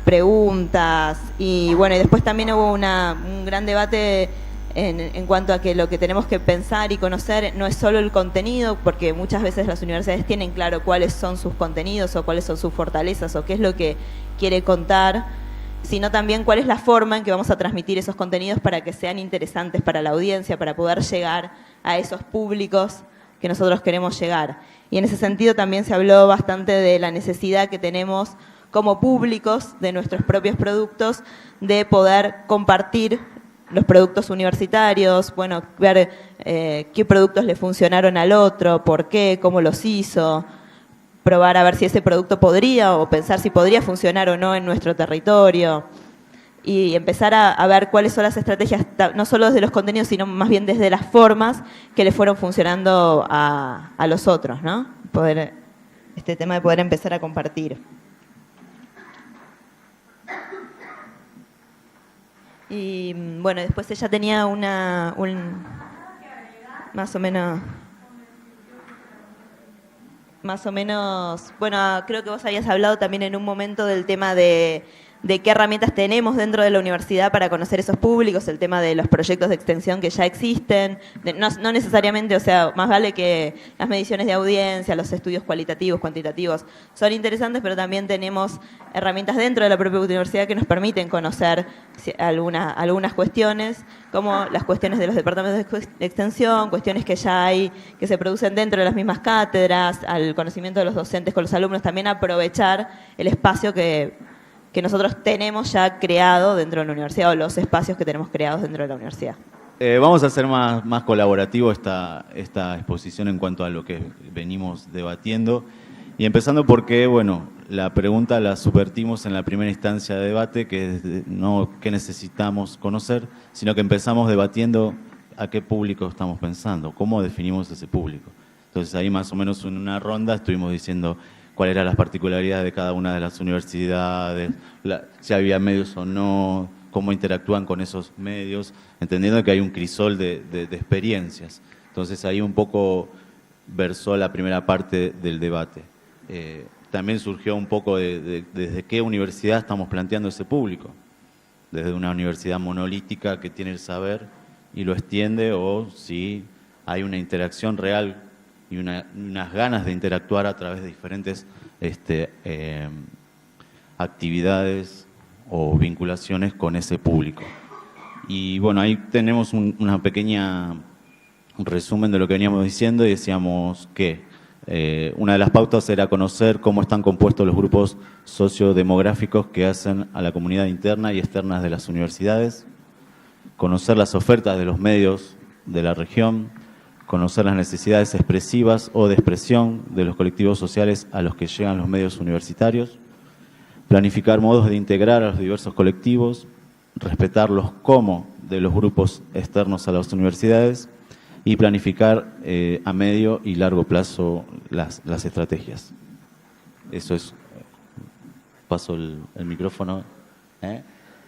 preguntas, y bueno, y después también hubo un gran debate en cuanto a que lo que tenemos que pensar y conocer no es solo el contenido, porque muchas veces las universidades tienen claro cuáles son sus contenidos o cuáles son sus fortalezas o qué es lo que quiere contar, sino también cuál es la forma en que vamos a transmitir esos contenidos para que sean interesantes para la audiencia, para poder llegar a esos públicos que nosotros queremos llegar. Y en ese sentido también se habló bastante de la necesidad que tenemos como públicos de nuestros propios productos de poder compartir los productos universitarios, bueno, ver qué productos le funcionaron al otro, por qué, cómo los hizo, probar a ver si ese producto podría o pensar si podría funcionar o no en nuestro territorio y empezar a ver cuáles son las estrategias, no solo desde los contenidos, sino más bien desde las formas que le fueron funcionando a los otros, ¿no? Este tema de poder empezar a compartir. Y bueno, después ella tenía más o menos, bueno, creo que vos habías hablado también en un momento del tema de qué herramientas tenemos dentro de la universidad para conocer esos públicos, el tema de los proyectos de extensión que ya existen, no necesariamente, o sea, más vale que las mediciones de audiencia, los estudios cualitativos, cuantitativos, son interesantes, pero también tenemos herramientas dentro de la propia universidad que nos permiten conocer algunas cuestiones, como las cuestiones de los departamentos de extensión, cuestiones que ya hay, que se producen dentro de las mismas cátedras, al conocimiento de los docentes con los alumnos, también aprovechar el espacio que nosotros tenemos ya creado dentro de la universidad o los espacios que tenemos creados dentro de la universidad. Vamos a hacer más colaborativo esta exposición en cuanto a lo que venimos debatiendo y empezando porque, bueno, la pregunta la subvertimos en la primera instancia de debate, que es no qué necesitamos conocer, sino que empezamos debatiendo a qué público estamos pensando, cómo definimos ese público. Entonces ahí más o menos en una ronda estuvimos diciendo cuáles eran las particularidades de cada una de las universidades, si había medios o no, cómo interactúan con esos medios, entendiendo que hay un crisol de experiencias. Entonces ahí un poco versó la primera parte del debate. También surgió un poco desde qué universidad estamos planteando ese público. Desde una universidad monolítica que tiene el saber y lo extiende, o si hay una interacción real y unas ganas de interactuar a través de diferentes actividades o vinculaciones con ese público. Y bueno, ahí tenemos una pequeña resumen de lo que veníamos diciendo y decíamos que una de las pautas era conocer cómo están compuestos los grupos sociodemográficos que hacen a la comunidad interna y externa de las universidades, conocer las ofertas de los medios de la región, conocer las necesidades expresivas o de expresión de los colectivos sociales a los que llegan los medios universitarios, planificar modos de integrar a los diversos colectivos, respetar los cómo de los grupos externos a las universidades y planificar a medio y largo plazo las estrategias. Eso es, paso el micrófono,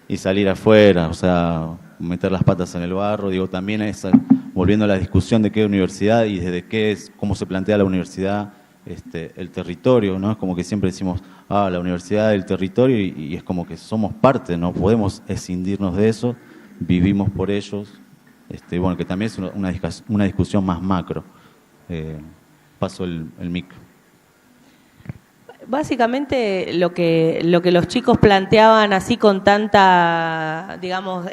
y salir afuera, o sea, meter las patas en el barro, digo, también es volviendo a la discusión de qué universidad y desde qué es, cómo se plantea la universidad, el territorio, ¿no? Es como que siempre decimos, la universidad del territorio y es como que somos parte, no podemos escindirnos de eso, vivimos por ellos, bueno, que también es una discusión más macro. Paso el micro. Básicamente lo que los chicos planteaban así con tanta, digamos,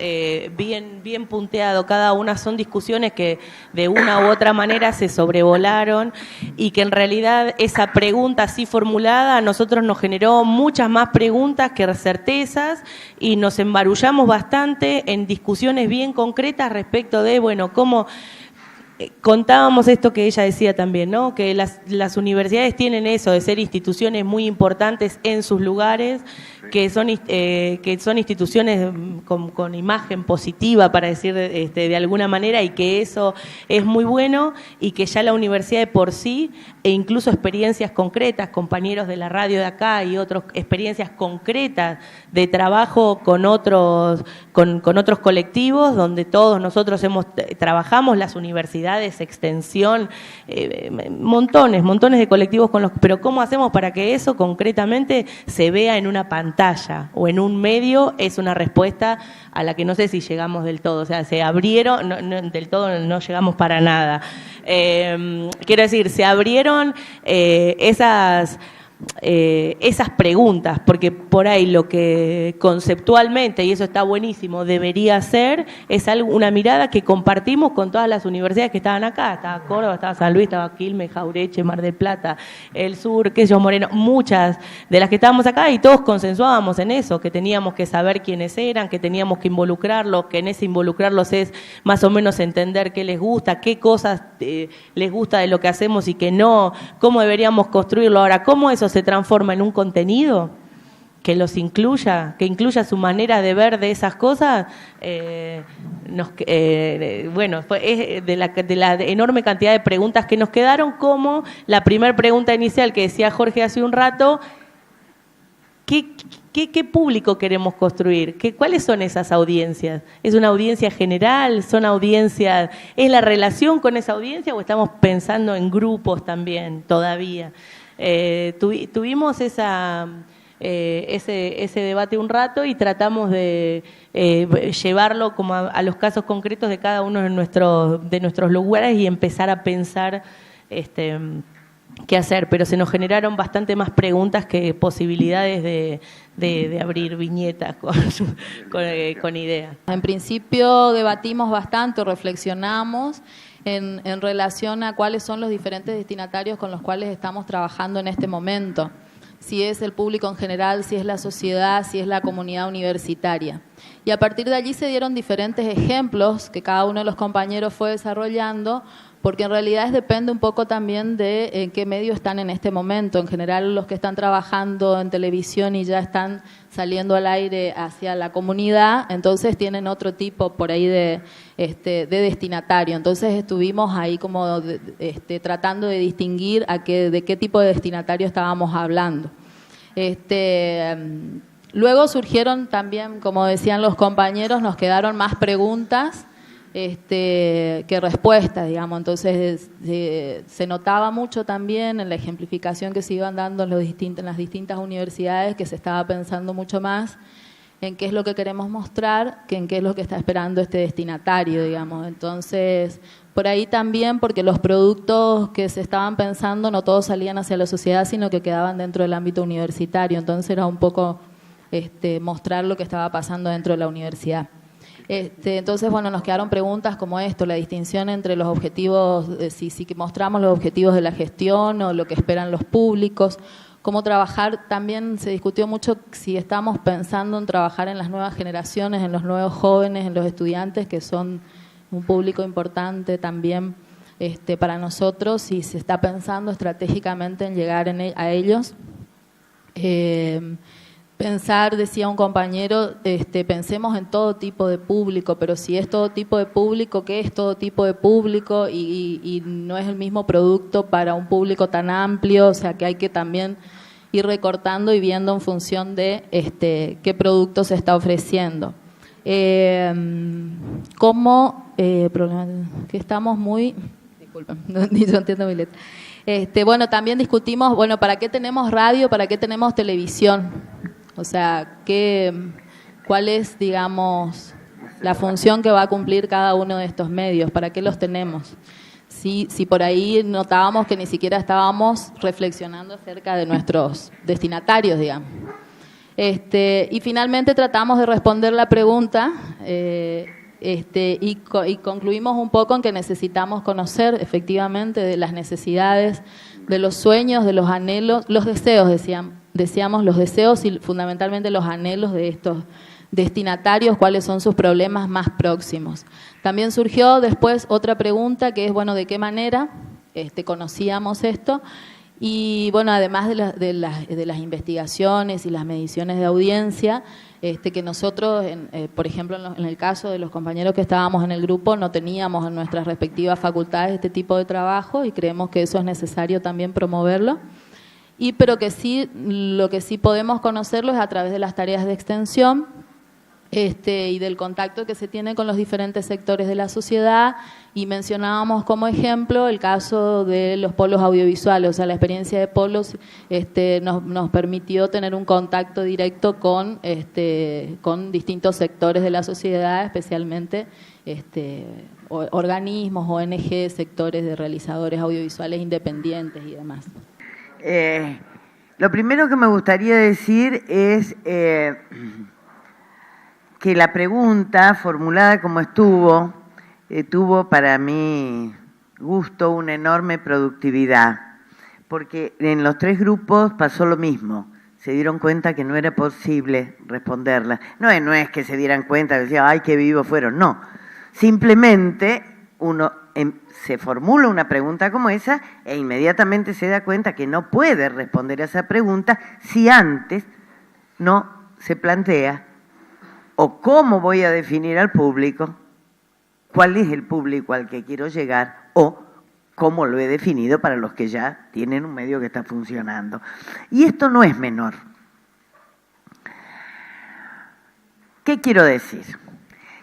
bien punteado, cada una son discusiones que de una u otra manera se sobrevolaron y que en realidad esa pregunta así formulada a nosotros nos generó muchas más preguntas que certezas y nos embarullamos bastante en discusiones bien concretas respecto de, bueno, cómo contábamos esto que ella decía también, ¿no? Que las universidades tienen eso de ser instituciones muy importantes en sus lugares, que son instituciones con imagen positiva, para decir de alguna manera, y que eso es muy bueno, y que ya la universidad de por sí, e incluso experiencias concretas, compañeros de la radio de acá y otras experiencias concretas de trabajo con otros colectivos, donde todos nosotros trabajamos, las universidades, extensión, montones de colectivos pero ¿cómo hacemos para que eso concretamente se vea en una pantalla o en un medio? Es una respuesta a la que no sé si llegamos del todo, o sea, se abrieron, del todo no llegamos para nada. Quiero decir, se abrieron esas preguntas, porque por ahí lo que conceptualmente, y eso está buenísimo, debería ser, es una mirada que compartimos con todas las universidades que estaban acá. Estaba Córdoba, estaba San Luis, estaba Quilmes, Jaureche, Mar del Plata, el Sur, qué sé yo, Moreno, muchas de las que estábamos acá, y todos consensuábamos en eso, que teníamos que saber quiénes eran, que teníamos que involucrarlos, que en ese involucrarlos es más o menos entender qué les gusta, qué cosas les gusta de lo que hacemos y que no, cómo deberíamos construirlo. Ahora, ¿cómo eso se transforma en un contenido que los incluya, que incluya su manera de ver de esas cosas? Bueno, es de la enorme cantidad de preguntas que nos quedaron, como la primera pregunta inicial que decía Jorge hace un rato: ¿qué público queremos construir? ¿Cuáles son esas audiencias? ¿Es una audiencia general? ¿Son audiencias? ¿Es la relación con esa audiencia o estamos pensando en grupos también todavía? Tuvimos ese debate un rato y tratamos de llevarlo como a los casos concretos de cada uno de nuestros lugares y empezar a pensar qué hacer, pero se nos generaron bastante más preguntas que posibilidades de abrir viñetas con ideas. En principio debatimos bastante, reflexionamos en relación a cuáles son los diferentes destinatarios con los cuales estamos trabajando en este momento. Si es el público en general, si es la sociedad, si es la comunidad universitaria. Y a partir de allí se dieron diferentes ejemplos que cada uno de los compañeros fue desarrollando, porque en realidad depende un poco también de en qué medio están en este momento. En general, los que están trabajando en televisión y ya están saliendo al aire hacia la comunidad, entonces tienen otro tipo por ahí de destinatario. Entonces estuvimos ahí como tratando de distinguir de qué tipo de destinatario estábamos hablando. Luego surgieron también, como decían los compañeros, nos quedaron más preguntas que respuestas, digamos. Entonces se notaba mucho también en la ejemplificación que se iban dando en las distintas universidades, que se estaba pensando mucho más en qué es lo que queremos mostrar que en qué es lo que está esperando este destinatario, digamos. Entonces, por ahí también, porque los productos que se estaban pensando no todos salían hacia la sociedad, sino que quedaban dentro del ámbito universitario. Entonces era un poco mostrar lo que estaba pasando dentro de la universidad. Entonces, bueno, nos quedaron preguntas como esto, la distinción entre los objetivos, si mostramos los objetivos de la gestión o lo que esperan los públicos, cómo trabajar. También se discutió mucho si estamos pensando en trabajar en las nuevas generaciones, en los nuevos jóvenes, en los estudiantes, que son un público importante también para nosotros, si se está pensando estratégicamente en llegar a ellos. Pensar, decía un compañero, pensemos en todo tipo de público, pero si es todo tipo de público, ¿qué es todo tipo de público? Y no es el mismo producto para un público tan amplio, o sea que hay que también ir recortando y viendo en función de qué producto se está ofreciendo. Que estamos muy... Disculpen, no entiendo mi letra. Bueno, también discutimos, bueno, ¿para qué tenemos radio? ¿Para qué tenemos televisión? O sea, ¿cuál es, digamos, la función que va a cumplir cada uno de estos medios? ¿Para qué los tenemos? Si por ahí notábamos que ni siquiera estábamos reflexionando acerca de nuestros destinatarios, digamos. Y finalmente tratamos de responder la pregunta y concluimos un poco en que necesitamos conocer efectivamente de las necesidades, de los sueños, de los anhelos, los deseos, decíamos los deseos y fundamentalmente los anhelos de destinatarios cuáles son sus problemas más próximos. También surgió después otra pregunta que es, bueno, ¿de qué manera conocíamos esto? Y bueno, además de las investigaciones y las mediciones de audiencia, que nosotros, por ejemplo, en el caso de los compañeros que estábamos en el grupo, no teníamos en nuestras respectivas facultades este tipo de trabajo y creemos que eso es necesario también promoverlo. Pero que sí, lo que sí podemos conocerlo es a través de las tareas de extensión y del contacto que se tiene con los diferentes sectores de la sociedad, y mencionábamos como ejemplo el caso de los polos audiovisuales. O sea, la experiencia de polos nos permitió tener un contacto directo con distintos sectores de la sociedad, especialmente organismos, ONG, sectores de realizadores audiovisuales independientes y demás. Lo primero que me gustaría decir es que la pregunta formulada como estuvo, tuvo para mi gusto una enorme productividad, porque en los 3 grupos pasó lo mismo. Se dieron cuenta que no era posible responderla. No es que se dieran cuenta, que decían, ay, qué vivos fueron. No, simplemente uno se formula una pregunta como esa e inmediatamente se da cuenta que no puede responder a esa pregunta si antes no se plantea o cómo voy a definir al público, cuál es el público al que quiero llegar o cómo lo he definido para los que ya tienen un medio que está funcionando. Y esto no es menor. ¿Qué quiero decir?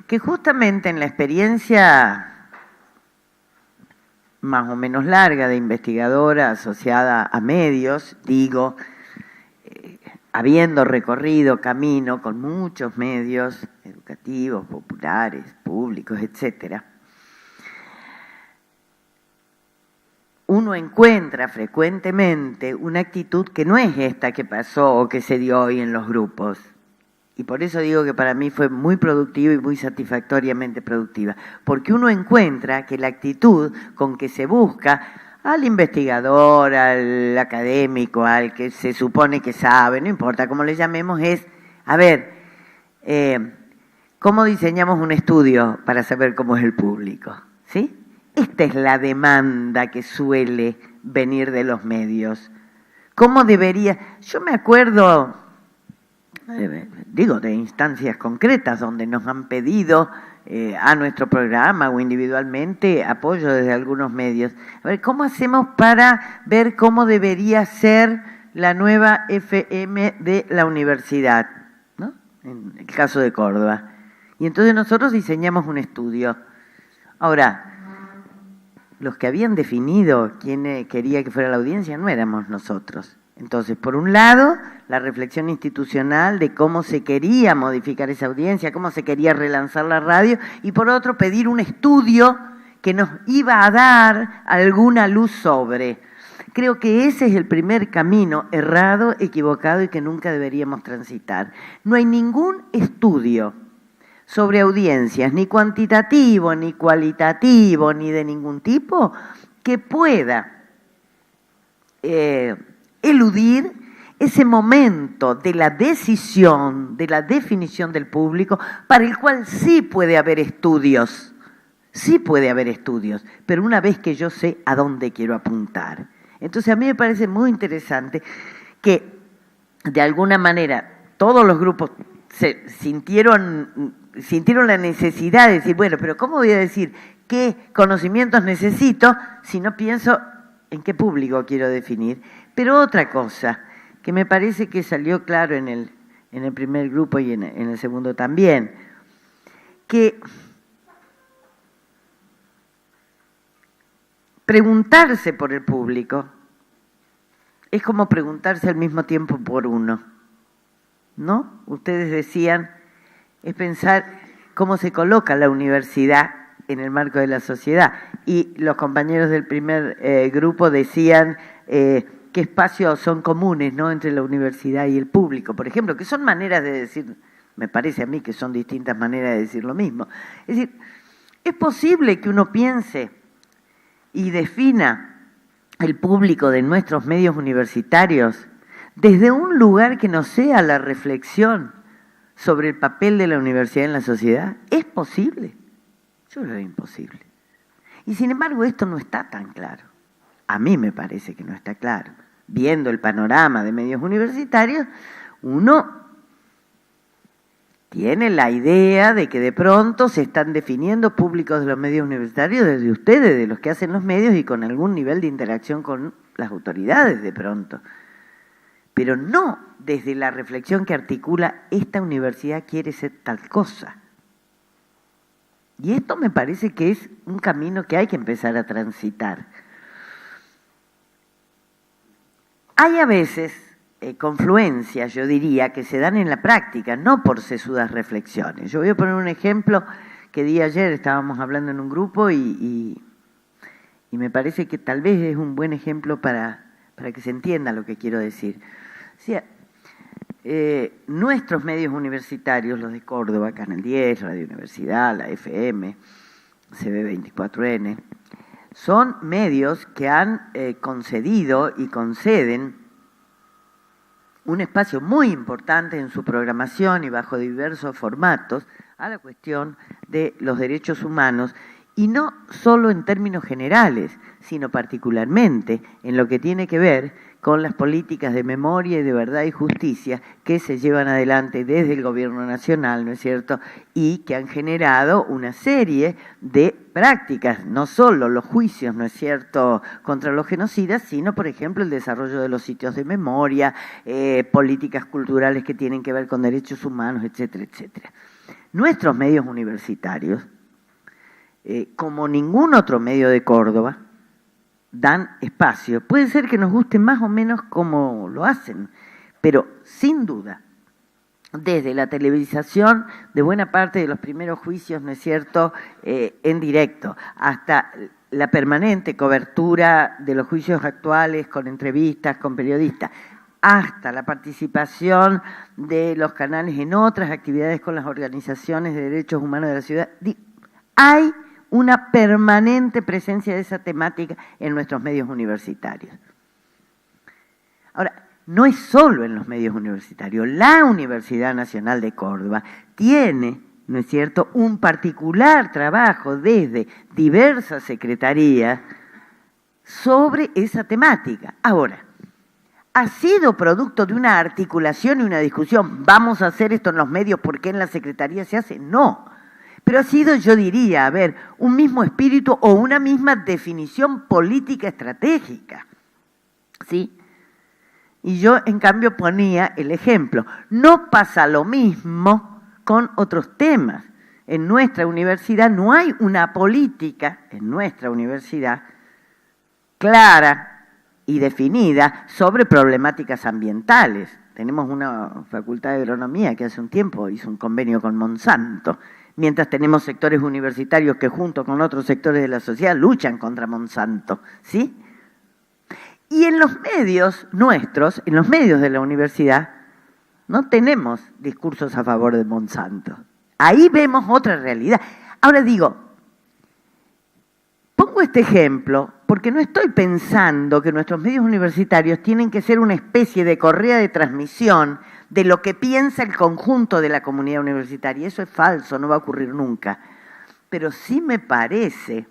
Que justamente en la experiencia más o menos larga de investigadora asociada a medios, digo, habiendo recorrido camino con muchos medios educativos, populares, públicos, etcétera, uno encuentra frecuentemente una actitud que no es esta que pasó o que se dio hoy en los grupos. Y por eso digo que para mí fue muy productiva y muy satisfactoriamente productiva, porque uno encuentra que la actitud con que se busca al investigador, al académico, al que se supone que sabe, no importa cómo le llamemos, es, a ver, ¿cómo diseñamos un estudio para saber cómo es el público? ¿Sí? Esta es la demanda que suele venir de los medios. ¿Cómo debería? Yo me acuerdo, digo, de instancias concretas donde nos han pedido a nuestro programa o individualmente apoyo desde algunos medios. A ver, ¿cómo hacemos para ver cómo debería ser la nueva FM de la universidad? ¿No? En el caso de Córdoba. Y entonces nosotros diseñamos un estudio. Ahora, los que habían definido quién quería que fuera la audiencia no éramos nosotros. Entonces, por un lado, la reflexión institucional de cómo se quería modificar esa audiencia, cómo se quería relanzar la radio, y por otro, pedir un estudio que nos iba a dar alguna luz sobre. Creo que ese es el primer camino errado, equivocado y que nunca deberíamos transitar. No hay ningún estudio sobre audiencias, ni cuantitativo, ni cualitativo, ni de ningún tipo, que pueda eludir ese momento de la decisión, de la definición del público, para el cual sí puede haber estudios, pero una vez que yo sé a dónde quiero apuntar. Entonces a mí me parece muy interesante que de alguna manera todos los grupos se sintieron la necesidad de decir, bueno, pero ¿cómo voy a decir qué conocimientos necesito si no pienso en qué público quiero definir? Pero otra cosa que me parece que salió claro en el primer grupo y en el segundo también, que preguntarse por el público es como preguntarse al mismo tiempo por uno, ¿no? Ustedes decían, es pensar cómo se coloca la universidad en el marco de la sociedad. Y los compañeros del primer grupo decían qué espacios son comunes, ¿no?, entre la universidad y el público, por ejemplo, que son maneras de decir, me parece a mí que son distintas maneras de decir lo mismo. Es decir, es posible que uno piense y defina el público de nuestros medios universitarios desde un lugar que no sea la reflexión sobre el papel de la universidad en la sociedad? ¿Es posible? Yo lo veo imposible. Y sin embargo esto no está tan claro. A mí me parece que no está claro. Viendo el panorama de medios universitarios, uno tiene la idea de que de pronto se están definiendo públicos de los medios universitarios desde ustedes, de los que hacen los medios y con algún nivel de interacción con las autoridades de pronto. Pero no desde la reflexión que articula esta universidad quiere ser tal cosa. Y esto me parece que es un camino que hay que empezar a transitar. Hay a veces confluencias, yo diría, que se dan en la práctica, no por sesudas reflexiones. Yo voy a poner un ejemplo que di ayer, estábamos hablando en un grupo y me parece que tal vez es un buen ejemplo para que se entienda lo que quiero decir. O sea, nuestros medios universitarios, los de Córdoba, Canal 10, Radio Universidad, la FM, CB24N, son medios que han concedido y conceden un espacio muy importante en su programación y bajo diversos formatos a la cuestión de los derechos humanos, y no solo en términos generales, sino particularmente en lo que tiene que ver con las políticas de memoria y de verdad y justicia que se llevan adelante desde el gobierno nacional, ¿no es cierto?, y que han generado una serie de prácticas, no solo los juicios, ¿no es cierto?, contra los genocidas, sino, por ejemplo, el desarrollo de los sitios de memoria, políticas culturales que tienen que ver con derechos humanos, etcétera, etcétera. Nuestros medios universitarios, como ningún otro medio de Córdoba, dan espacio. Puede ser que nos guste más o menos cómo lo hacen, pero sin duda, desde la televisación de buena parte de los primeros juicios, ¿no es cierto?, en directo, hasta la permanente cobertura de los juicios actuales con entrevistas, con periodistas, hasta la participación de los canales en otras actividades con las organizaciones de derechos humanos de la ciudad, hay una permanente presencia de esa temática en nuestros medios universitarios. Ahora, no es solo en los medios universitarios. La Universidad Nacional de Córdoba tiene, ¿no es cierto?, un particular trabajo desde diversas secretarías sobre esa temática. Ahora, ¿ha sido producto de una articulación y una discusión? ¿Vamos a hacer esto en los medios porque en la secretaría se hace? No. Pero ha sido, yo diría, un mismo espíritu o una misma definición política estratégica, ¿sí? Y yo, en cambio, ponía el ejemplo. No pasa lo mismo con otros temas. En nuestra universidad no hay una política, en nuestra universidad, clara y definida sobre problemáticas ambientales. Tenemos una facultad de agronomía que hace un tiempo hizo un convenio con Monsanto, mientras tenemos sectores universitarios que junto con otros sectores de la sociedad luchan contra Monsanto, ¿sí? Y en los medios nuestros, en los medios de la universidad, no tenemos discursos a favor de Monsanto. Ahí vemos otra realidad. Ahora digo, pongo este ejemplo porque no estoy pensando que nuestros medios universitarios tienen que ser una especie de correa de transmisión de lo que piensa el conjunto de la comunidad universitaria. Eso es falso, no va a ocurrir nunca. Pero sí me parece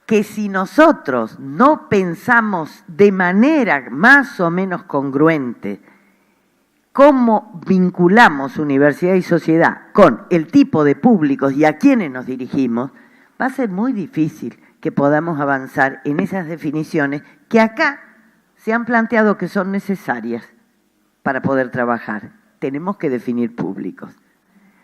que si nosotros no pensamos de manera más o menos congruente cómo vinculamos universidad y sociedad con el tipo de públicos y a quienes nos dirigimos, va a ser muy difícil que podamos avanzar en esas definiciones que acá se han planteado que son necesarias para poder trabajar. Tenemos que definir públicos.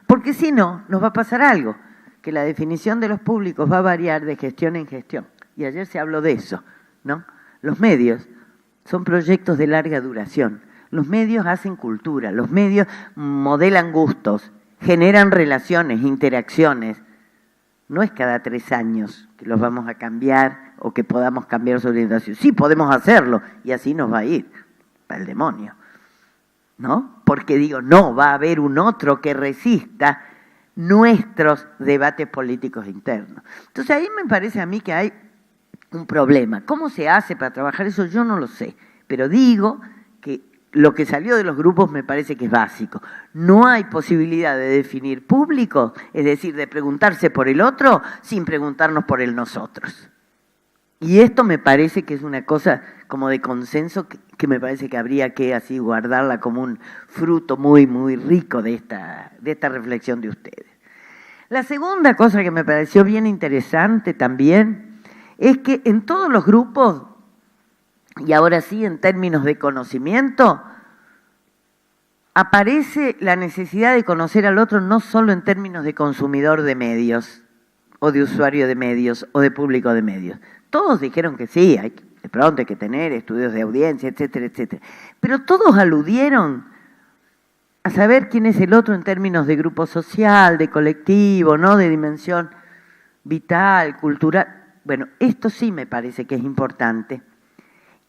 Porque si no, nos va a pasar algo, que la definición de los públicos va a variar de gestión en gestión. Y ayer se habló de eso, ¿no? Los medios son proyectos de larga duración. Los medios hacen cultura, los medios modelan gustos, generan relaciones, interacciones. No es cada 3 años que los vamos a cambiar o que podamos cambiar su orientación. Sí, podemos hacerlo y así nos va a ir para el demonio, ¿no? Porque digo, no va a haber un otro que resista nuestros debates políticos internos. Entonces ahí me parece a mí que hay un problema. ¿Cómo se hace para trabajar eso? Yo no lo sé, pero digo que lo que salió de los grupos me parece que es básico. No hay posibilidad de definir público, es decir, de preguntarse por el otro sin preguntarnos por el nosotros. Y esto me parece que es una cosa como de consenso que me parece que habría que así guardarla como un fruto muy, muy rico de esta reflexión de ustedes. La segunda cosa que me pareció bien interesante también es que en todos los grupos, y ahora sí en términos de conocimiento, aparece la necesidad de conocer al otro no solo en términos de consumidor de medios, o de usuario de medios, o de público de medios. Todos dijeron que sí, de pronto hay que tener estudios de audiencia, etcétera, etcétera. Pero todos aludieron a saber quién es el otro en términos de grupo social, de colectivo, ¿no? De dimensión vital, cultural. Bueno, esto sí me parece que es importante.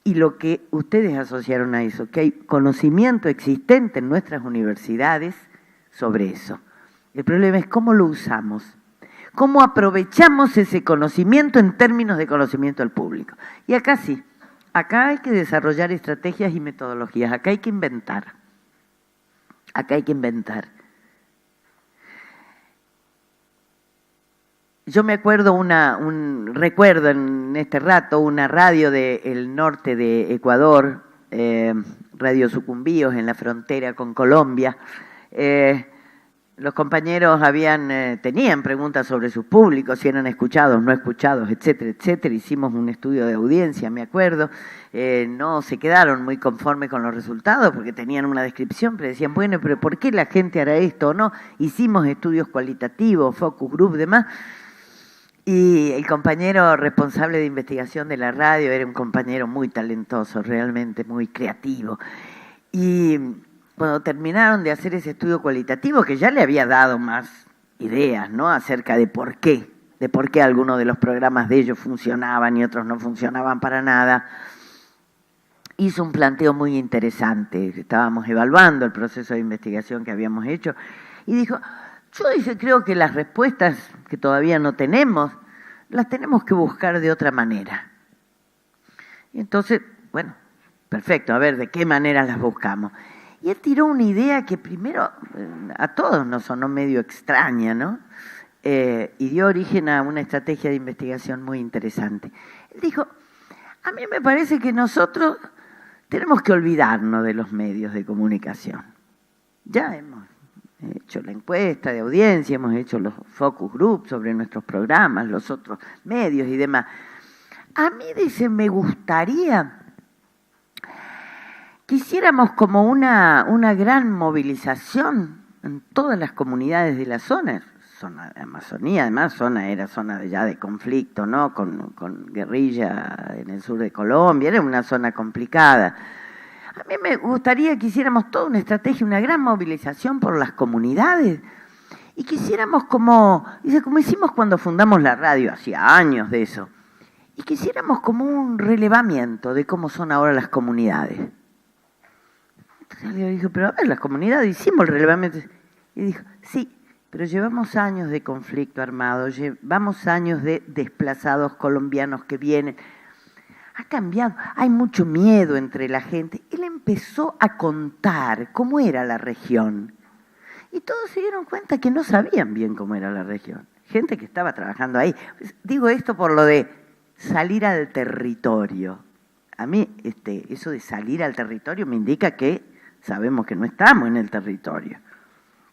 Y lo que ustedes asociaron a eso, que hay conocimiento existente en nuestras universidades sobre eso. El problema es cómo lo usamos. ¿Cómo aprovechamos ese conocimiento en términos de conocimiento al público? Y acá sí, acá hay que desarrollar estrategias y metodologías, acá hay que inventar. Acá hay que inventar. Yo me acuerdo recuerdo en este rato una radio del norte de Ecuador, Radio Sucumbíos, en la frontera con Colombia. Los compañeros tenían preguntas sobre sus públicos, si eran escuchados, no escuchados, etcétera, etcétera. Hicimos un estudio de audiencia, me acuerdo. No se quedaron muy conformes con los resultados porque tenían una descripción, pero decían, bueno, pero ¿por qué la gente hará esto o no? Hicimos estudios cualitativos, focus group, demás. Y el compañero responsable de investigación de la radio era un compañero muy talentoso, realmente muy creativo. Y cuando terminaron de hacer ese estudio cualitativo, que ya le había dado más ideas, ¿no?, acerca de por qué algunos de los programas de ellos funcionaban y otros no funcionaban para nada, hizo un planteo muy interesante. Estábamos evaluando el proceso de investigación que habíamos hecho y dijo, creo que las respuestas que todavía no tenemos, las tenemos que buscar de otra manera. Y entonces, bueno, perfecto, a ver, ¿de qué manera las buscamos? Y él tiró una idea que primero a todos nos sonó medio extraña, ¿no? Y dio origen a una estrategia de investigación muy interesante. Él dijo, a mí me parece que nosotros tenemos que olvidarnos de los medios de comunicación. Ya hemos hecho la encuesta de audiencia, hemos hecho los focus groups sobre nuestros programas, los otros medios y demás. A mí, dice, me gustaría que hiciéramos como una gran movilización en todas las comunidades de la zona de Amazonía, además era zona ya de conflicto, ¿no?, con guerrilla en el sur de Colombia, era una zona complicada. A mí me gustaría que hiciéramos toda una estrategia, una gran movilización por las comunidades y que hiciéramos como hicimos cuando fundamos la radio, hacía años de eso, y que hiciéramos como un relevamiento de cómo son ahora las comunidades. Entonces le dije, pero a ver, las comunidades, hicimos el relevamiento. Y dijo, sí, pero llevamos años de conflicto armado, llevamos años de desplazados colombianos que vienen. Ha cambiado, hay mucho miedo entre la gente. Él empezó a contar cómo era la región. Y todos se dieron cuenta que no sabían bien cómo era la región. Gente que estaba trabajando ahí. Digo esto por lo de salir al territorio. A mí eso de salir al territorio me indica que sabemos que no estamos en el territorio.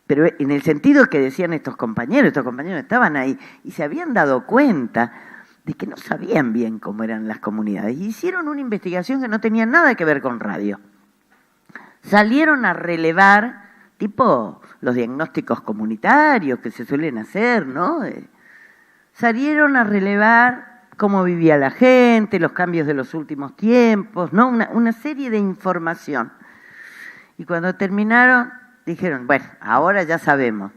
Pero en el sentido que decían estos compañeros estaban ahí y se habían dado cuenta de que no sabían bien cómo eran las comunidades. Y hicieron una investigación que no tenía nada que ver con radio. Salieron a relevar, tipo los diagnósticos comunitarios que se suelen hacer, ¿no? Salieron a relevar cómo vivía la gente, los cambios de los últimos tiempos, ¿no? Una serie de información. Y cuando terminaron, dijeron, bueno, ahora ya sabemos.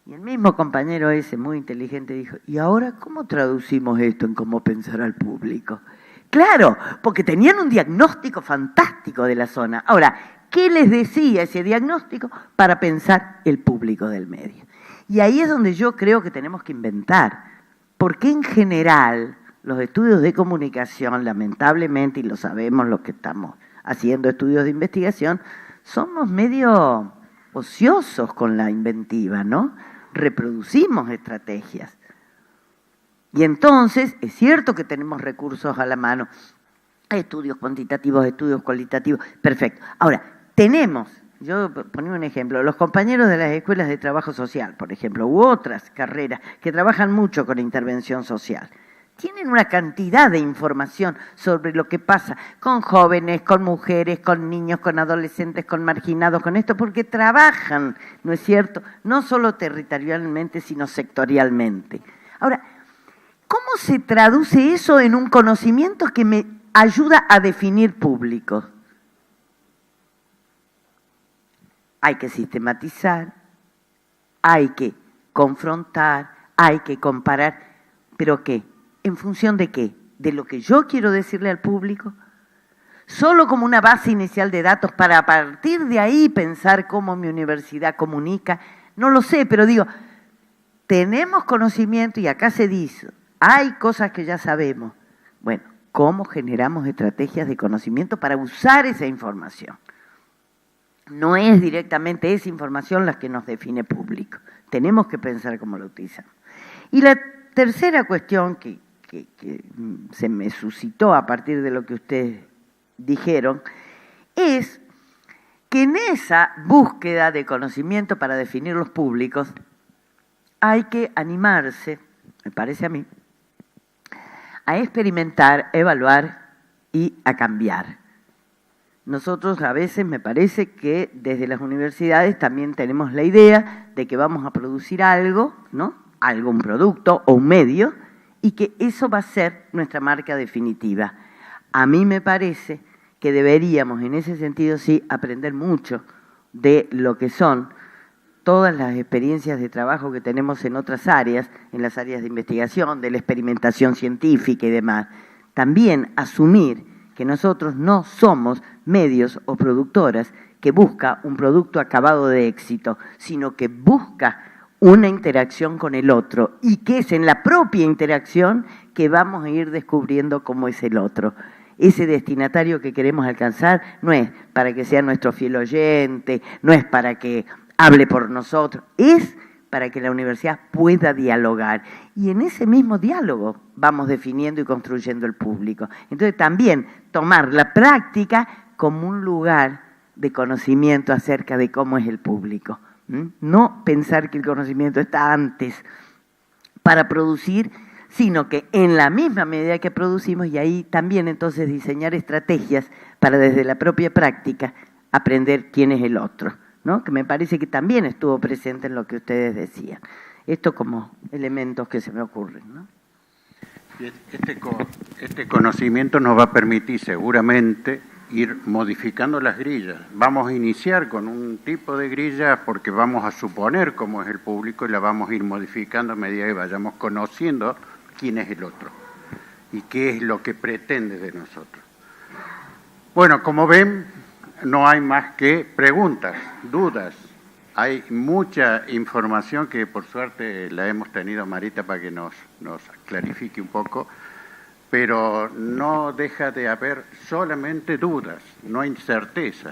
Y el mismo compañero ese, muy inteligente, dijo, ¿y ahora cómo traducimos esto en cómo pensar al público? Claro, porque tenían un diagnóstico fantástico de la zona. Ahora, ¿qué les decía ese diagnóstico para pensar el público del medio? Y ahí es donde yo creo que tenemos que inventar, porque en general los estudios de comunicación, lamentablemente, y lo sabemos los que estamos haciendo estudios de investigación, somos medio ociosos con la inventiva, ¿no? Reproducimos estrategias. Y entonces, es cierto que tenemos recursos a la mano, estudios cuantitativos, estudios cualitativos, perfecto. Ahora, tenemos, yo ponía un ejemplo, los compañeros de las escuelas de trabajo social, por ejemplo, u otras carreras que trabajan mucho con intervención social, tienen una cantidad de información sobre lo que pasa con jóvenes, con mujeres, con niños, con adolescentes, con marginados, con esto, porque trabajan, ¿no es cierto?, no solo territorialmente, sino sectorialmente. Ahora, ¿cómo se traduce eso en un conocimiento que me ayuda a definir públicos? Hay que sistematizar, hay que confrontar, hay que comparar, ¿pero qué? ¿En función de qué? ¿De lo que yo quiero decirle al público? ¿Solo como una base inicial de datos para a partir de ahí pensar cómo mi universidad comunica? No lo sé, pero digo, tenemos conocimiento y acá se dice, hay cosas que ya sabemos. Bueno, ¿cómo generamos estrategias de conocimiento para usar esa información? No es directamente esa información la que nos define público. Tenemos que pensar cómo lo utilizamos. Y la tercera cuestión que se me suscitó a partir de lo que ustedes dijeron es que en esa búsqueda de conocimiento para definir los públicos hay que animarse, me parece a mí, a experimentar, evaluar y a cambiar. Nosotros a veces me parece que desde las universidades también tenemos la idea de que vamos a producir algo, ¿no? Algo, un producto o un medio, y que eso va a ser nuestra marca definitiva. A mí me parece que deberíamos, en ese sentido, sí, aprender mucho de lo que son todas las experiencias de trabajo que tenemos en otras áreas, en las áreas de investigación, de la experimentación científica y demás. También asumir que nosotros no somos medios o productoras que busca un producto acabado de éxito, sino que busca una interacción con el otro y que es en la propia interacción que vamos a ir descubriendo cómo es el otro. Ese destinatario que queremos alcanzar no es para que sea nuestro fiel oyente, no es para que hable por nosotros, es para que la universidad pueda dialogar. Y en ese mismo diálogo vamos definiendo y construyendo el público. Entonces también tomar la práctica como un lugar de conocimiento acerca de cómo es el público. No pensar que el conocimiento está antes para producir, sino que en la misma medida que producimos, y ahí también entonces diseñar estrategias para desde la propia práctica aprender quién es el otro, ¿no? Que me parece que también estuvo presente en lo que ustedes decían. Esto como elementos que se me ocurren, ¿no? Este conocimiento nos va a permitir seguramente ir modificando las grillas. Vamos a iniciar con un tipo de grilla porque vamos a suponer cómo es el público y la vamos a ir modificando a medida que vayamos conociendo quién es el otro y qué es lo que pretende de nosotros. Bueno, como ven, no hay más que preguntas, dudas. Hay mucha información que por suerte la hemos tenido Marita para que nos clarifique un poco, pero no deja de haber solamente dudas, no hay certeza.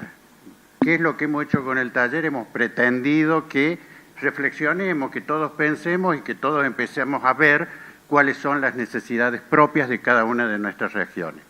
¿Qué es lo que hemos hecho con el taller? Hemos pretendido que reflexionemos, que todos pensemos y que todos empecemos a ver cuáles son las necesidades propias de cada una de nuestras regiones.